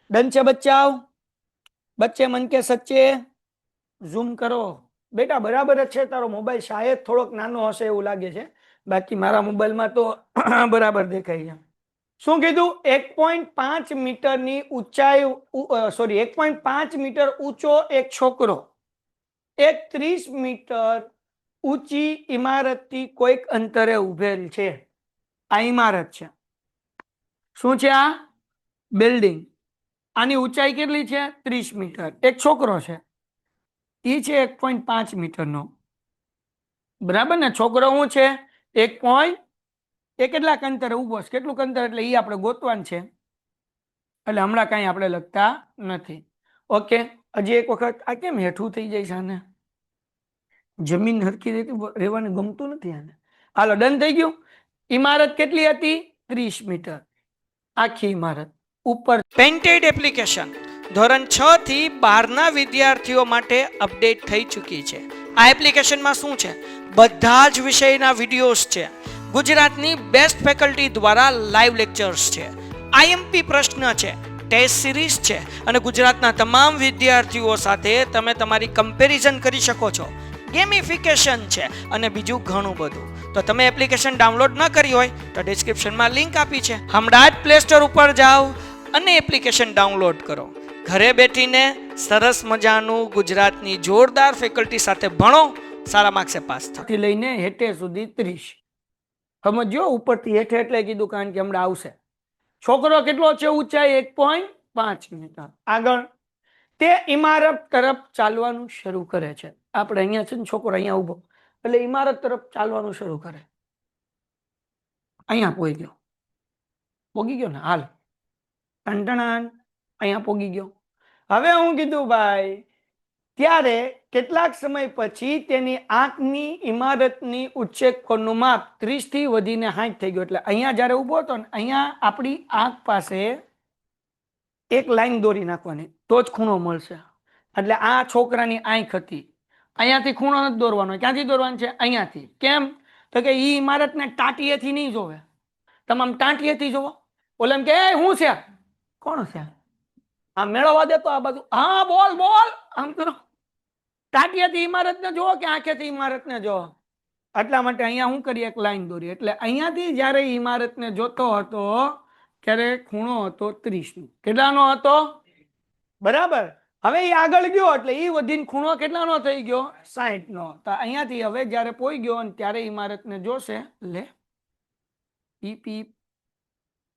ડન છે બચ્ચાઓ? બચ્ચે મન કે સચ્ચે? ઝૂમ કરો બેટા. બરાબર જ છે. તારો મોબાઈલ શાયદ થોડોક નાનો હશે એવું લાગે છે, બાકી મારા મોબાઈલમાં તો બરાબર દેખાય છે. શું કીધું? 1.5 મીટરની ઊંચાઈ, 1.5 મીટર ઊંચો એક છોકરો એક 30 મીટર ઊંચી ઇમારતથી કોઈક અંતરે ઉભેલ છે. આ ઇમારત છે. શું છે આ? બિલ્ડિંગ. આની ઊંચાઈ કેટલી છે? 30 મીટર. એક છોકરો છે, એ છે 1.5 મીટરનો. બરાબર ને? છોકરો શું છે? 1. એ કેટલાક અંતરે ઉભો છે? કેટલુંક અંતર એટલે એ આપણે ગોતવાનું છે, એટલે હમણાં કાંઈ આપણે લખતા નથી. ઓકે, હજી એક વખત. આ કેમ હેઠું થઈ જાય છે આને? જમીન હરખી રહેવાનું ગમતું નથી આને. હાલો, ડન થઈ ગયું. ઇમારત કેટલી હતી? 30 મીટર. આખી ઇમારત. ઉપર પેન્ટેડ એપ્લિકેશન ધોરણ 6 થી 12ના વિદ્યાર્થીઓ માટે અપડેટ થઈ ચૂકી છે. આ એપ્લિકેશનમાં શું છે? બધા જ વિષયના વિડીયોઝ છે. ગુજરાતની બેસ્ટ ફેકલ્ટી દ્વારા લાઈવ લેક્ચર્સ છે. આઈએમપી પ્રશ્ન છે, ટેસ્ટ સિરીઝ છે, અને ગુજરાતના તમામ વિદ્યાર્થીઓ સાથે તમે તમારી કમ્પેરિઝન કરી શકો છો. ગેમિફિકેશન છે અને બીજું ઘણું બધું. તો તમે એપ્લિકેશન ડાઉનલોડ ન કરી હોય તો ડિસ્ક્રિપ્શનમાં લિંક આપી છે. હમણાં જ પ્લે સ્ટોર ઉપર જાઓ અને એપ્લિકેશન ડાઉનલોડ કરો. ઘરે બેઠીને સરસ મજાનું ગુજરાતની જોરદાર ફેકલ્ટી સાથે ભણો, સારા માર્ક્સે પાસ થાઓ. થી લઈને હેઠે સુધી 30. સમજો, ઉપરથી હેઠે એટલે કીધું કારણ કે હમણાં આવશે. છોકરો કેટલો છે ઊંચાઈ? 1.5 મીટર. આગળ તે ઇમારત તરફ ચાલવાનું શરૂ કરે છે. આપણે અહીંયા છે ને, છોકરો અહીંયા ઊભો એટલે ઇમારત તરફ ચાલવાનું શરૂ કરે. અહીંયા પોગી ગયો ને? હાલ ટણટણાન અહીંયા પોગી ગયો. હવે હું કીધું ભાઈ ત્યારે કેટલાક સમય પછી તેની આંખની ઇમારતની ઉચ્ચેક કોણનું માપ 30 થી વધીને 60 થઈ ગયું. એટલે અહીંયા જ્યારે ઊભો હતો ને અહીંયા આપણી આંખ પાસે એક લાઈન દોરી નાખવાની તો જ ખૂણો મળશે. એટલે આ છોકરાની આંખ હતી, અહીંયાથી ખૂણો નથી દોરવાનો. ક્યાંથી દોરવાનો છે? અહીંયાથી. કેમ? તો કે ઈ ઇમારતને ટાંટીએથી નહીં જોવે, તમામ ટાંટીએથી જોવો. ઓલે એમ કે એ હું છે, કોણ છે, આ મેળવવા દેતો આ બાજુ, હા બોલ બોલ, આમ કરો. ટાંટીએથી ઇમારતને જોવો કે આંખેથી ઇમારતને જોવો? એટલા માટે અહીંયા હું કરીએ, એક લાઈન દોરી. એટલે અહીંયાથી જ્યારે ઇમારતને જોતો હતો ત્યારે ખૂણો હતો 30 નો. કેટલાનો હતો? બરાબર. હવે એ આગળ ગયો એટલે એ વધીને ખૂણો કેટલાનો થઈ ગયો? 60 નો. તો અહીંયાથી હવે જ્યારે પોઈ ગયો અને ત્યારે ઇમારતને જોશે, લે પી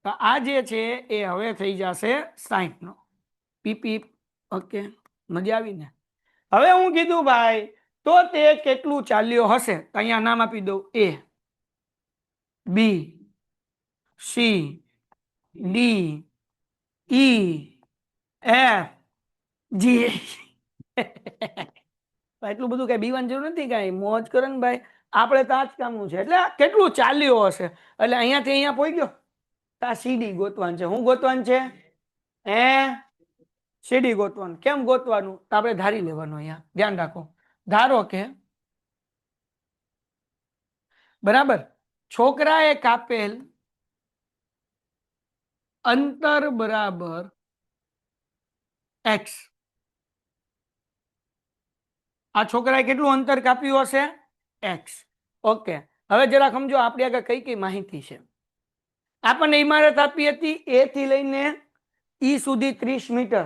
તો આ જે છે એ હવે થઈ જશે 60 નો. પી. ઓકે, મજા આવી ને? હવે હું કીધું ભાઈ તો તે કેટલું ચાલ્યો હશે? તો અહીંયા નામ આપી દઉં, A B C D E F G. એટલું બધું કઈ બીવાની જરૂર નથી, કઈ મોજ કરે ને ભાઈ, આપણે તો આ જ કામનું છે. એટલે કેટલું ચાલ્યો હશે? એટલે અહીંયાથી અહીંયા પોઈ ગયો. આ સીડી ગોતવાનું છે. હું ગોતવાનું છે? સીડી ગોતવાનું. કેમ ગોતવાનું? તો આપણે ધારી લેવાનું. અહીંયા ધ્યાન રાખો, ધારો કે બરાબર છોકરાએ કાપેલ અંતર બરાબર x. આ છોકરાએ કેટલું અંતર કાપ્યું હશે? x. ઓકે, હવે જરા સમજો આપણી આગળ કઈ કઈ માહિતી છે. આપણને ઇમારત આપી હતી એ થી લઈને ઈ સુધી 30 મીટર.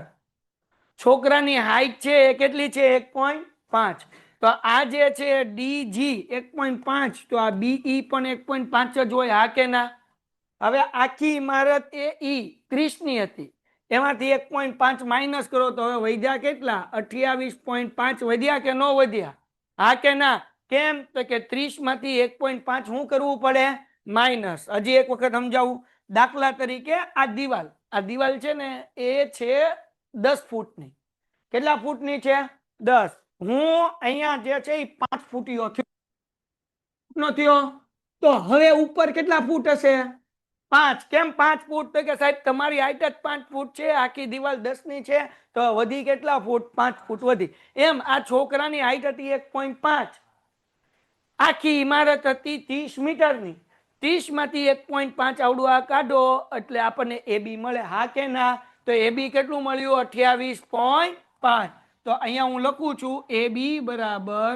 છોકરાની હાઈટ છે એ કેટલી છે? 1.5. તો આ જે છે ડીજી 1.5, તો આ બીઈ પણ 1.5 જ હોય, હા કે ના? હવે આખી ઇમારત એ ઈ 30 ની હતી, એમાંથી 1.5 માઇનસ કરો તો હવે વધ્યા કેટલા? 28.5 વધ્યા કે ન વધ્યા? હા કે ના? કેમ? તો કે 30 માંથી 1.5 શું કરવું પડે? માઇનસ. હજી એક વખત સમજાવું. દાખલા તરીકે આ દિવાલ છે ને એ છે 10 ફૂટની. કેટલા ફૂટની છે? 10. હું અહીંયા જે છે એ 5 ફૂટીયો થયો. તો હવે ઉપર કેટલા ફૂટ હશે? 5. કેમ 5 ફૂટ? તો કે સાહેબ તમારી હાઈટ જ 5 ફૂટ છે, આખી દિવાલ 10 ની છે, તો વધી કેટલા ફૂટ? 5 ફૂટ વધી. એમ આ છોકરાની હાઈટ હતી 1.5, આખી ઇમારત હતી 30 મીટરની. 30 માંથી 1.5 આવડું આ કાઢો એટલે આપણને એબી મળે, હા કે ના? તો એબી કેટલું મળ્યું? 28.5. તો અહીંયા હું લખું છું એબી બરાબર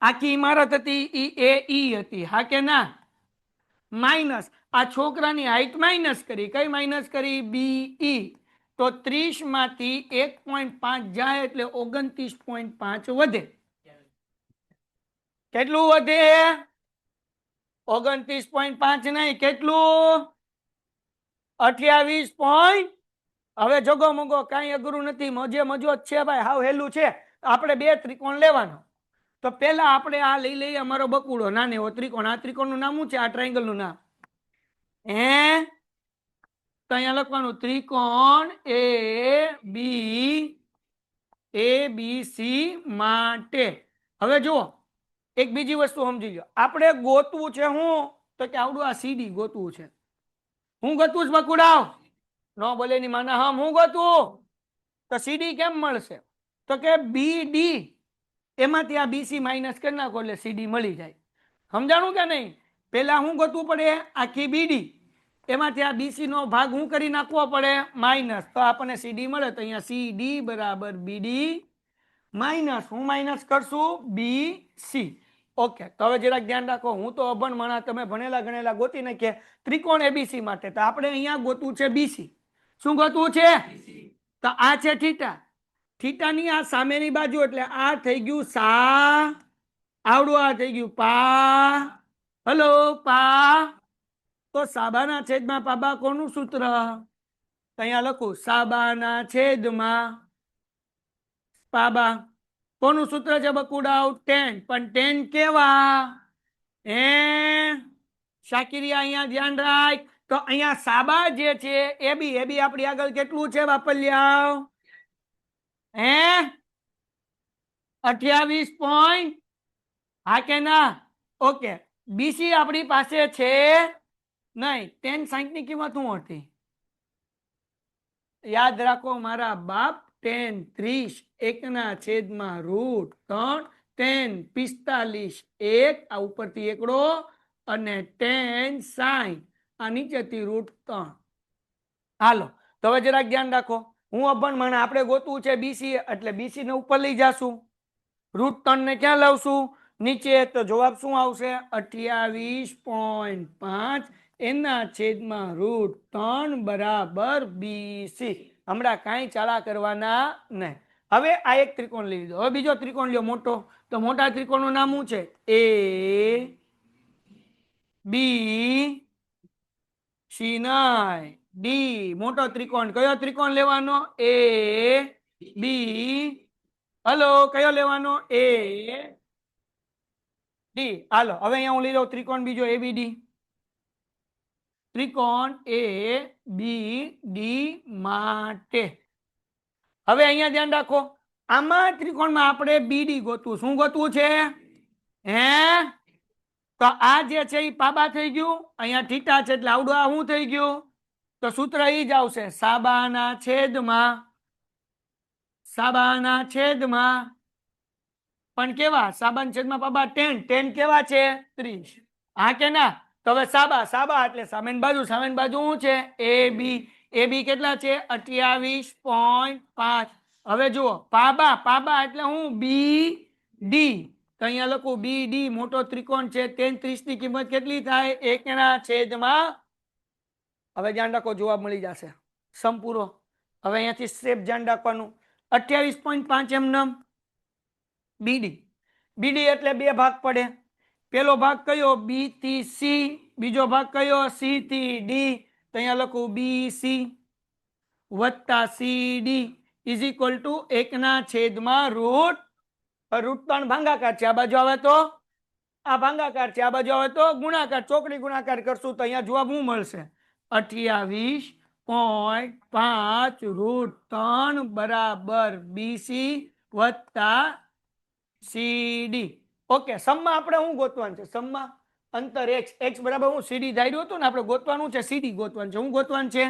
આખી ઇમારત હતી એ હતી, હા કે ના? માઇનસ આ છોકરાની હાઈટ માઇનસ કરી. કઈ માઇનસ કરી? બીઈ. તો 30 માંથી 1.5 જાય એટલે 29.5 વધે. કેટલું વધે? 29.5 નહીં, કેટલું? 28. હવે જગો મગો કઈ અઘરું નથી, મજે મજો જ છે ભાઈ, હાવ હેલું છે. આપણે બે ત્રિકોણ લેવાનો. તો પેલા આપણે આ લઈ લઈએ અમારો બકુડો, નાને એવો ત્રિકોણ. આ ત્રિકોણનું નામ શું છે? આ ટ્રાયેંગલ નું નામ તો અહીંયા લખવાનું ત્રિકોણ એ બી સી માટે. હવે જુઓ એક બીજી વસ્તુ સમજી લો. આપણે ગોતવું છે હું? તો કે આવડું આ સીડી ગોતવું છે. હું ગોતવું છે બકુડાવ? નો બોલે ની માના હમ. હું ગોતવું? તો સીડી કેમ મળશે? તો કે બીડી એમાંથી આ બીસી માઇનસ કરી નાખો એટલે સીડી મળી જાય. સમજાણું કે નહીં? પેલા હું ગોતવું પડે? આખી બીડી, એમાંથી આ બીસી નો ભાગ હું કરી નાખવો પડે? માઇનસ. તો આપણને સીડી મળે. તો અહીંયા સીડી બરાબર બીડી માઇનસ હું માઇનસ કરશું બીસી. ઓકે, તો હવે જરાક ધ્યાન રાખો, હું તો અભણ માણસ, તમે ભણેલા ગણેલા ગોતી નાખીએ ત્રિકોણ એબીસી માટે. તો આપણે અહીંયા ગોતવું છે બીસી. શું ગોતવું છે? તો આ છે થીટા. થીટાની આ સામેની બાજુ એટલે આ થઈ ગયું સા, આવડું આ થઈ ગયું પા. હલો પા. તો સાબાના છેદમાં પાબા કોનું સૂત્ર? અહીંયા લખું સાબાના છેદમાં પાબા. કોનું સૂત્ર છે બકુડાવ? tan. પણ tan કેવા? શાકિરિયા અહીંયા ધ્યાન રાખ. તો અહીંયા સાબા જે છે એબી આપણી આગળ કેટલું છે વાપલ્યા? 28 હા કે ના? ઓકે, બીસી આપણી પાસે છે નહીં. 10 ની કિંમત શું હતી? યાદ રાખો મારા બાપ, 10 30 એકના છેદમાં √3 10 45 1 આ ઉપરથી એકડો અને 10 60 આ નીચેથી √3. હાલો તો હવે જરાક ધ્યાન રાખો, હું અભણ મને આપણે ગોતવું છે બીસી, એટલે બીસી ને ઉપર લઈ જાશું, √3 ને ક્યાં લાવશું? નીચે. તો જવાબ શું આવશે? 28.5 એના છેદમાં √3 બરાબર બીસી. હમણાં કાંઈ ચાલા કરવાના નહીં. હવે આ એક ત્રિકોણ લઈ લીધો. હવે બીજો ત્રિકોણ લ્યો મોટો. તો મોટા ત્રિકોણનું નામ શું છે? એ બી સી નહીં, ડી. મોટો ત્રિકોણ કયો ત્રિકોણ લેવાનો? એ બી. હલો કયો લેવાનો? એ ડી. હાલો હવે અહીંયા હું લઈ લઉં ત્રિકોણ બીજો એબીડી. ત્રિકોણ એ બી ડી માટે હવે અહીંયા ધ્યાન રાખો, આમાં ત્રિકોણમાં આપણે બીડી ગોતવું. શું ગોતવું છે? હે? તો આ જે છે એ પાબા થઈ ગયું, અહીંયા થીટા છે એટલે આવડું આ શું થઈ ગયું? તો સૂત્ર એ જ આવશે, સાબાના છેદમાં પણ કેવા? સાબાના છેદમાં પાબા 10 10 કેવા છે? 30. હા કે ના? તો હવે સાબા એટલે સામેની બાજુ શું છે? એ બી કેટલા છે? 28.5. હવે જુઓ પાબા એટલે હું? B D. તો અહીંયા લખું બી ડી મોટો ત્રિકોણ છે, 10 30 ની કિંમત કેટલી થાય? 1/. હવે ધ્યાન રાખો, જવાબ મળી જશે સંપૂરો. હવે અહીંયાથી સ્ટેપ ધ્યાન રાખવાનું. 28.5 એમનેમ બીડી એટલે બે ભાગ પડે. પેલો ભાગ કયો? બી થી સી. બીજો ભાગ કયો? સી થી ડી. તો અહીંયા લખું બી સી વત્તા C D is equal two 1/√3 ભાગાકાર છે. આ બાજુ આવે તો આ ભાગાકાર છે, આ બાજુ આવે તો ગુણાકાર. ચોકડી ગુણાકાર કરશું તો અહીંયા જવાબ શું મળશે? 28.5 √3 બરાબર બીસી વત્તા સીડી. ઓકે, સમમાં આપણે શું ગોતવાનું છે? સમમાં અંતર x બરાબર હું સીડી ધાર્યું હતું ને, આપણે ગોતવાનું છે સીડી ગોતવાનું છે. શું ગોતવાનું છે?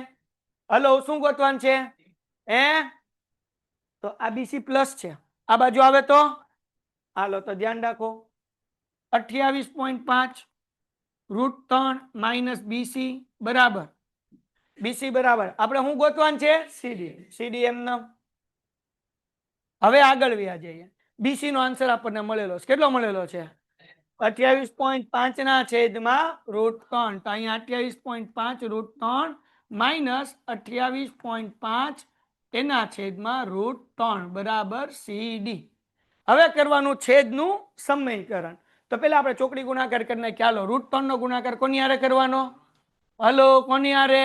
હલો શું ગોતવાનું છે? તો આ બીસી પ્લસ છે, આ બાજુ આવે તો હાલો તો ધ્યાન રાખો, 28.5 √3 માઇનસ બીસી બરાબર આપણે શું ગોતવાનું છે? સીડી એમનેમ. હવે આગળ વ્યા જઈએ. બીસી નો આન્સર આપણને મળેલો છે. કેટલો મળેલો છે? 28.5 ના છેદમાં √3. તો અહીંયા 28.5 √3 માઇનસ 28.5 એના છેદમાં √3 બરાબર સીડી. હવે કરવાનું છેદનું સમયકરણ. તો પેલા આપણે ચોકડી ગુણાકાર કરીને ખ્યાલો. √3 નો ગુણાકાર કોની હારે કરવાનો? હલો કોની હારે?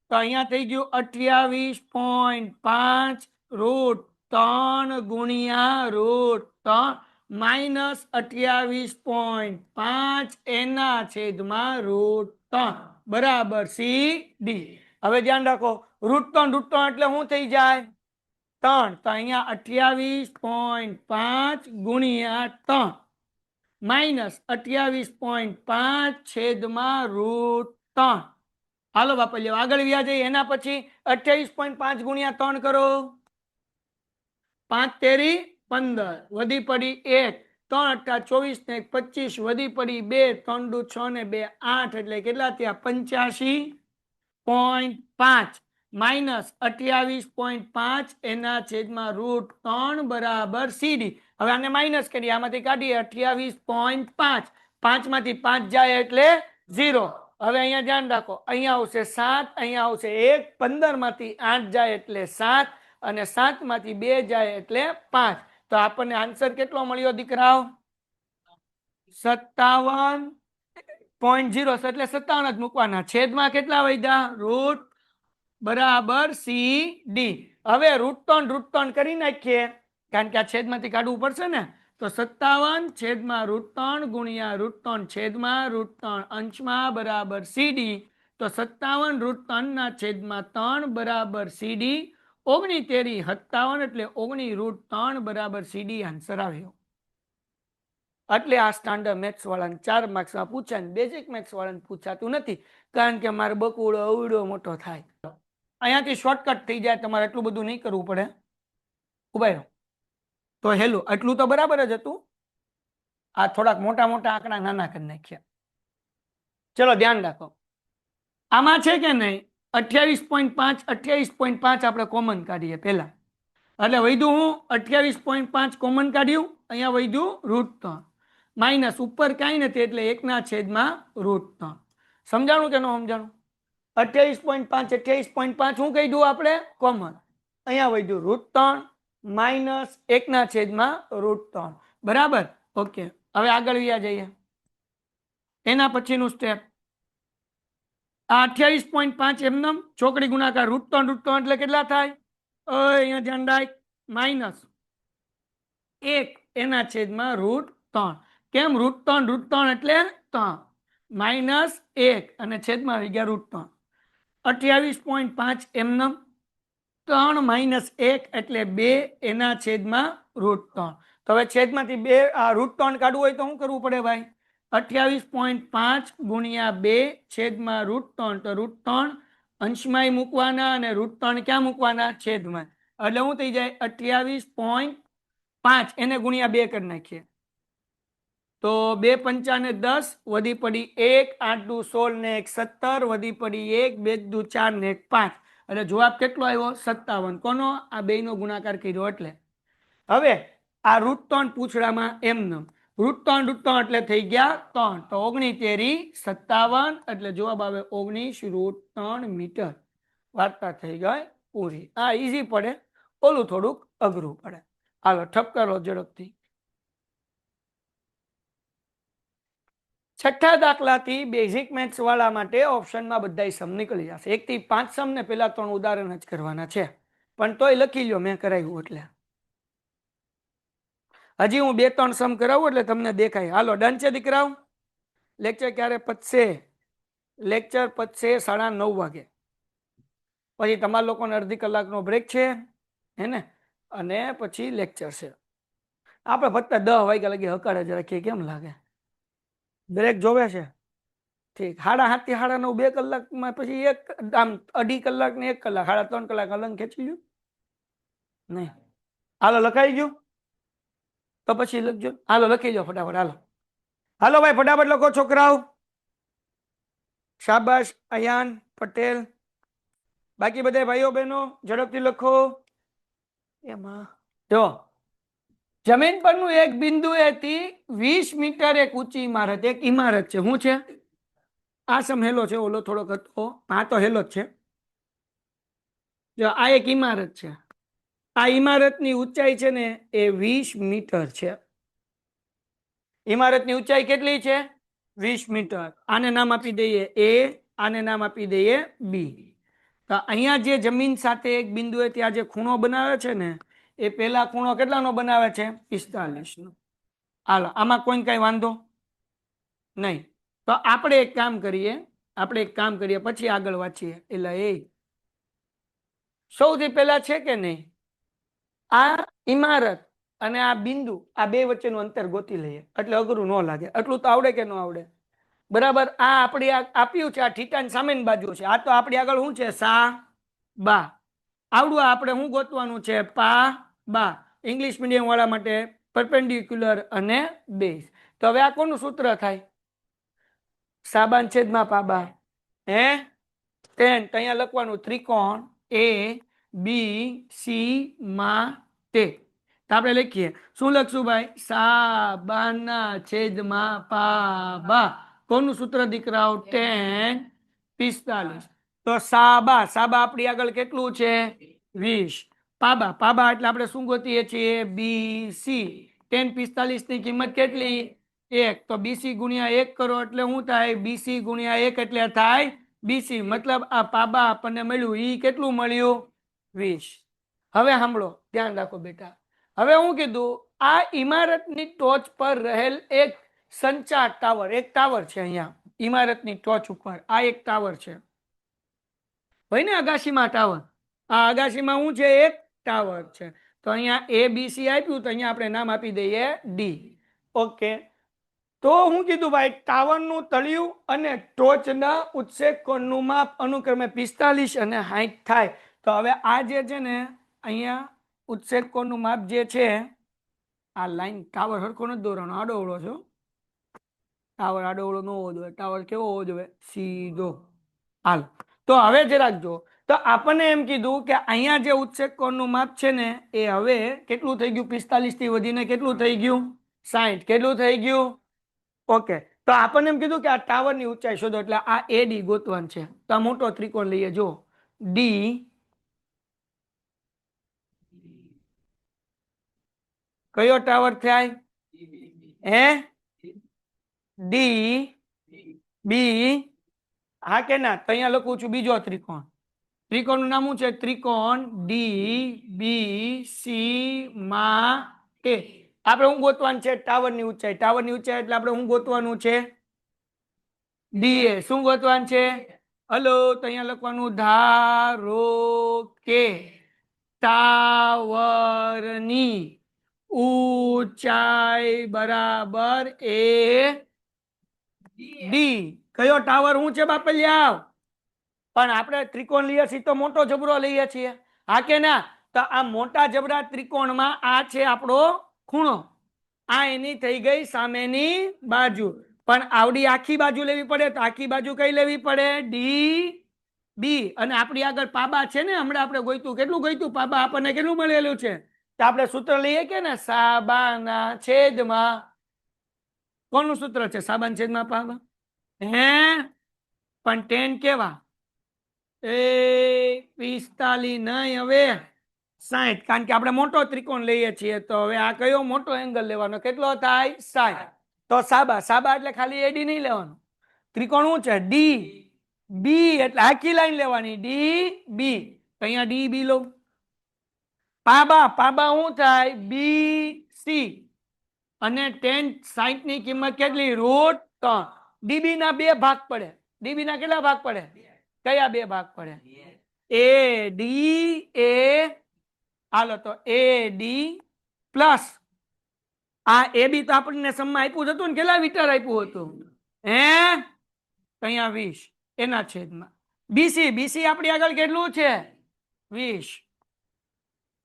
તો અહીંયા થઈ ગયું 28.5 √3 ગુણ્યા √3 માઇનસ 28.5 એના છેદમાં √3 બરાબર સીડી. હવે ધ્યાન રાખો, √3 એટલે શું થઈ જાય? 3. તો અહીંયા 28.5 ગુણ્યા 3 માઇનસ 28.5 છેદમાં √3. હાલો બાપા લ્યો આગળ વ્યા જઈએ. એના પછી 28.5 ગુણ્યા 3 કરો, 5 તેરી 15 વધી પડી 1, 3 અઠા 24 ને 25 વધી પડી 2, 3 દુ 6 ને 2 8 એટલે કેટલા થયા? 85.5 માઇનસ 28.5 એના છેદમાં √3 બરાબર સીડી. હવે આને માઇનસ કરીએ, આમાંથી કાઢીએ 28.5 5 માંથી 5 જાય એટલે 0. હવે અહીંયા ધ્યાન રાખો, અહીંયા આવશે 7, અહીંયા આવશે 1, 15 માંથી 8 જાય એટલે 7 અને 7 માંથી 2 જાય એટલે 5. તો આપણને આન્સર કેટલો મળ્યો દીકરાઓ? 57.0 એટલે 57 જ મૂકવાના. છેદમાં કેટલા વધ્યા? √ બરાબર સી ડી. હવે √3 કરી નાખીએ, કારણ કે આ છેદમાંથી કાઢવું પડશે ને. તો 57 છેદમાં √3 ગુણ્યા √3 છેદમાં √3 અંશમાં બરાબર સીડી. તો 57 √3 ના છેદમાં 3 બરાબર સીડી ઓગણી તેરી 57 એટલે 19√3 બરાબર CD આન્સર આવ્યો. એટલે આ સ્ટાન્ડર્ડ મેથ્સ વાળાને 4 માર્ક્સમાં પૂછાય ને બેઝિક મેથ્સ વાળાને પૂછાતું નથી, કારણ કે મારે બકુડો અવડો મોટો થાય. અહીંયાથી શોર્ટકટ થઈ જાય, તમારે એટલું બધું નહીં કરવું પડે. ઉભા રહો. તો હેલો, આટલું તો બરાબર જ હતું. આ થોડાક મોટા મોટા આંકડા નાના કરી નાખ્યા. ચલો ધ્યાન રાખો. આમાં છે કે નહીં 28.5 28.5 આપણે કોમન કાઢીએ પહેલા. એટલે વધ્યું હું 28.5 કોમન કાઢ્યું, અહીંયા વધ્યું √3 માઇનસ ઉપર કાંઈ નથી એટલે 1/√3. સમજાણું કે ન સમજાણું? 28.5 28.5 શું કહી દઉં આપણે કોમન, અહીંયા વધ્યું √3 માઇનસ 1/√3 બરાબર. ઓકે, હવે આગળ વ્યા જઈએ. એના પછીનું સ્ટેપ આ 28.5 એમનેમ ચોકડી ગુણાકાર √3 એટલે કેટલા થાય? અહીંયા ધ્યાન રાખ, માઇનસ 1/√3. કેમ? √3 એટલે 3 માઇનસ 1 અને છેદમાં આવી ગયા √3. 28.5 એમનેમ 3 માઇનસ 1 એટલે 2/√3. તો હવે છેદમાંથી 2 √3 કાઢવું હોય તો શું કરવું પડે ભાઈ? 28.5 ગુણ્યા 2 છેદમાં √3. તો √3 અંશમાં મૂકવાના અને √3 ક્યાં મૂકવાના? છેદમાં. એટલે શું થઈ જાય? 28.5 એને ગુણ્યા 2 કરી નાખીએ તો 2 પંચા 10 વધી પડી 1, 8 દુ 16 ને 1 17 વધી પડી 1, 2 દુ 4 ને 1 5. એટલે જવાબ કેટલો આવ્યો? 57. કોનો? આ બેયનો ગુણાકાર કર્યો એટલે. હવે આ √3 પૂછડામાં એમનેમ √3 એટલે થઈ ગયા 3. તો 19 તેરી 57 એટલે જવાબ આવે 19√3 મીટર. વાર્તા થઈ ગઈ પૂરી. આ ઈઝી પડે, ઓલું થોડુંક અઘરું પડે. હાલો ઠપકારો ઝડપથી. છઠ્ઠા દાખલાથી બેઝિક મેથ્સ વાળા માટે ઓપ્શનમાં બધા સમ નીકળી જશે. 1 થી 5 સમ ને પેલા 3 ઉદાહરણ જ કરવાના છે, પણ તોય લખી લો, મેં કરાવ્યું એટલે. હજી હું 2-3 સમ કરાવું એટલે તમને દેખાય. હાલો ડન છે દીકરાઓ? લેક્ચર ક્યારે પતશે? લેક્ચર પતશે 9:30 વાગે. પછી તમારા લોકોને અડધી કલાકનો બ્રેક છે હે ને, અને પછી લેક્ચર છે. આપણે પતતા 10 વાગ્યા લગી હકારે જ રાખીએ, કેમ લાગે? બ્રેક જોવે છે? ઠીક. 8:30 થી 9:30 2 કલાકમાં પછી એક આમ 2.5 કલાક ને 1 કલાક 3.5 કલાક અલંગ ખેંચી લ્યું નહીં. હાલો લખાઈ ગયું? તો પછી લખજો. હાલો લખી લો ફટાફટ. હાલો હાલો ભાઈ ફટાફટ લખો છોકરાઓ. શાબાશ અયાન પટેલ. બાકી બધા ભાઈઓ બહેનો ઝડપથી લખો. એમાં જો જમીન પરનું એક બિંદુ એથી 20 મીટર એક ઊંચી ઇમારત. એક ઇમારત છે. શું છે? આ સમ હેલો છે, ઓલો થોડોક હતો. આ તો હેલો જ છે. જો આ એક ઇમારત છે. આ ઇમારતની ઊંચાઈ છે ને એ 20 મીટર છે. ઇમારતની ઊંચાઈ કેટલી છે? 20 મીટર. આને નામ આપી દઈએ A, આને નામ આપી દઈએ B. તો અહીંયા જે જમીન સાથે એક બિંદુએ ત્યાં જે ખૂણો બનાવે છે ને, એ પેલા ખૂણો કેટલાનો બનાવે છે? 45 નો. હાલો આમાં કોઈ કઈ વાંધો નહીં. તો આપણે એક કામ કરીએ પછી આગળ વાંચીએ. એટલે એ સૌથી પહેલા છે કે નહીં, આ ઇમારત અને આ બિંદુ, આ બે વચ્ચેનું અંતર ગોતી લઈએ એટલે અઘરું ન લાગે. એટલું તો આવડે કે ન આવડે? બરાબર. આ આપણે આપ્યું છે, આ થીટાની સામેની બાજુ છે. આ તો આપણી આગળ શું છે? સા બા. આવડું આપણે શું ગોતવાનું છે? પા બા. ઇંગ્લિશ મીડિયમ વાળા માટે પરપેન્ડિક્યુલર અને બેઝ. તો હવે આ કોનું સૂત્ર થાય? સાબાન છેદમાં પાબા. હે tan. અહીંયા લખવાનું ત્રિકોણ A B C માટે. તો આપણે લખીએ. શું લખશું ભાઈ? સાબાના છેદમાં પાબા. કોનું સૂત્ર દીકરાઓ? tan 45. તો સાબા આપણી આગળ કેટલું છે? 20. પાબા એટલે આપણે શું ગોતીએ છીએ? BC. tan 45 ની કિંમત કેટલી? 1. તો BC ગુણ્યા 1 કરો એટલે શું થાય? BC ગુણ્યા 1 એટલે થાય BC. મતલબ આ પાબા આપણને મળ્યું. ઈ કેટલું મળ્યું? 20. હવે સાંભળો, ધ્યાન રાખો બેટા. હવે હું કીધું, આ ઇમારતની ટોચ પર રહેલ એક સંચાર ટાવર, એક ટાવર છે અહીંયા ઇમારતની ટોચ ઉપર. આ એક ટાવર છે ભાઈ ને, અગાશીમાં ટાવર. આ અગાસીમાં શું છે? એક ટાવર છે. તો અહીંયા ABC આપ્યું, તો અહીંયા આપણે નામ આપી દઈએ ડી. ઓકે, તો હું કીધું ભાઈ, ટાવરનું તળિયું અને ટોચના ઉત્સેક કોણનું માપ અનુક્રમે 45 અને 60 થાય. તો હવે આ જે છે ને, અહીંયા ઉત્સેક કોણનું માપ જે છે, આ લાઈન ટાવર હરખો નથી દોરવાનો, આડોવળો છે. ટાવર આડોવળો ન હોવો જોઈએ, ટાવર કેવો હોવો જોઈએ? સીધો. હાલ, તો હવે જરાક જો, તો આપણને એમ કીધું કે અહીંયા જે ઉત્સેક કોણનું માપ છે ને, એ હવે કેટલું થઈ ગયું? 45 થી વધીને કેટલું થઈ ગયું? 60. કેટલું થઈ ગયું? ઓકે, તો આપણને એમ કીધું કે આ ટાવરની ઊંચાઈ શોધો, એટલે આ એડી ગોતવાનું છે. તો આ મોટો ત્રિકોણ લઈએ, જો ડી, કયો ટાવર થાય? હે? ડી બી, હા કે ના? તો અહીંયા લખું છું બીજો ત્રિકોણ. ત્રિકોણનું નામ શું છે? ત્રિકોણ ડી બી સી માટે આપણે શું ગોતવાનું છે? ટાવરની ઊંચાઈ. ટાવરની ઊંચાઈ એટલે આપણે શું ગોતવાનું છે? ડી એ. શું ગોતવાનું છે? હલો, તો અહીંયા લખવાનું, ધારો કે ટાવરની ઊંચાઈ બરાબર એ ડી. કયો ટાવર શું છે બાપલિયા? પણ આપણે ત્રિકોણ લઈએ છીએ તો મોટો જબરો લઈએ છીએ, હા કે ના? તો આ મોટા જબરા ત્રિકોણમાં આ છે આપણો ખૂણો, આ એની થઈ ગઈ સામેની બાજુ. પણ આવડી આખી બાજુ લેવી પડે, તો આખી બાજુ કઈ લેવી પડે? D B. અને આપણી આગળ પાબા છે ને, હમણાં આપણે ગોઈતું, કેટલું ગોઈતું? પાબા આપણને કેટલું મળેલું છે? તો આપણે સૂત્ર લઈએ કે ને, સાબાના છેદમાં, કોનું સૂત્ર છે? સાબાના છેદમાં પાબા. હે? પણ 10 કેવા? 45 નહીં, હવે 60. કારણ કે આપણે મોટો ત્રિકોણ લઈએ છીએ, તો હવે આ કયો મોટો એંગલ લેવાનો? કેટલો થાય? 60. તો સાબા, સાબા એટલે ખાલી એડી નહીં લેવાનું. ત્રિકોણ શું છે? ડી બી, એટલે આખી લાઈન લેવાની, ડી બી. તો અહીંયા ડી બી લો. પાબા, પાબા શું થાય? B C. અને 10 60 ની કિંમત કેટલી? √3. ડીબી ના બે ભાગ પડે. ડીબી ના કેટલા ભાગ પડે? કયા બે ભાગ પડે? એ ડી એ. હાલો, તો એ ડી પ્લસ આ એ બી તો આપણને સમમાં આપ્યું જ હતું ને, કેટલા મીટર આપ્યું હતું? હે? અહીંયા 20 એના છેદમાં બીસી. બીસી આપણી આગળ કેટલું છે? 20.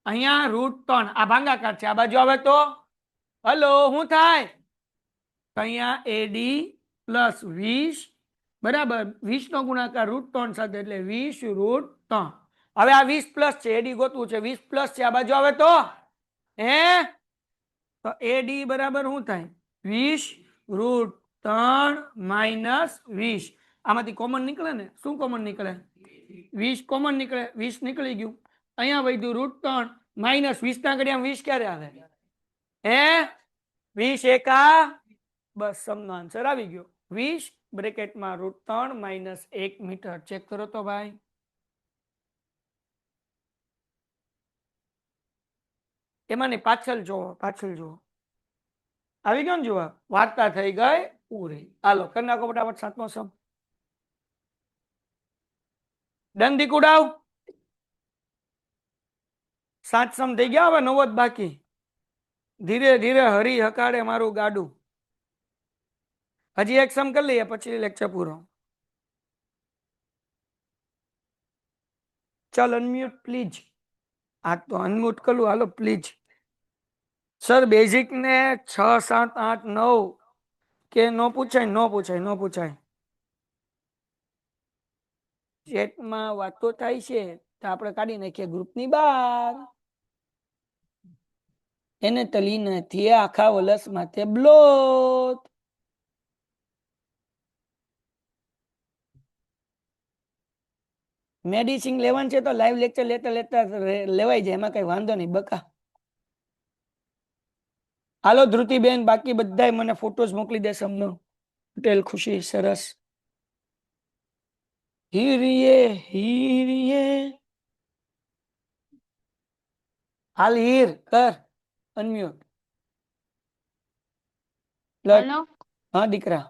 અહીંયા √3. આ ભાગાકાર છે, આ બાજુ આવે તો હલો શું થાય? અહીંયા એડી પ્લસ 20 બરાબર 20 નો ગુણાકાર √3 સાથે, એટલે 20 √3. હવે આ 20 પ્લસ છે, એડી ગોતવું છે. 20 પ્લસ છે, આ બાજુ આવે તો હે? તો એડી બરાબર શું થાય? 20 √3 - 20. આમાંથી કોમન નીકળે ને? શું કોમન નીકળે? 20 કોમન નીકળે. 20 નીકળી ગયું. અહીંયા વધ્યું √3 - 20 ના ઘડિયા 20 ક્યારે આવે? હે? 20 એકા, બસ સમનો આન્સર આવી ગયો. 20 બ્રેકેટમાં √3 - 1 મીટર. ચેક કરો તો ભાઈ. એમાંની પાછળ જોવો, પાછળ જોવો. આવી ગયો ને? જુઓ, વાર્તા થઈ ગઈ પૂરી. હાલો કરી નાખો ફટાફટ સાતમો સમ. ડન દીકુડાવ. 7 સમ થઈ ગયા, હવે 9 જ બાકી. ધીરે ધીરે હરી હકાડે મારું ગાડું. હજી એક સમ કરી લઈએ, પછી લેક્ચર પૂરો. ચલ અનમ્યુટ પ્લીઝ. આ તો અનમ્યુટ કરું, હાલો પ્લીઝ. સર બેઝિક ને 6 7 8 9 કે નો પૂછાય? નો પૂછાય, નો પૂછાય. ચેટમાં વાતો થાય છે તો આપણે કાઢી નાખીએ ગ્રુપની બહાર. એને તલી નથી આખા વલસ માથે બ્લોત. મેડિસિન લેવાનું છે તો લાઈવ લેક્ચર લેતા લેતા લેવાઈ જાય, એમાં કઈ વાંધો નહીં બકા. હાલો ધ્રુતિબેન, બાકી બધાય મને ફોટોઝ મોકલી દે સમનો. પટેલ ખુશી, સરસ. હીરીએ હીરીએ. હાલ હીર કર અનમ્યુટ. હેલો હા દીકરા.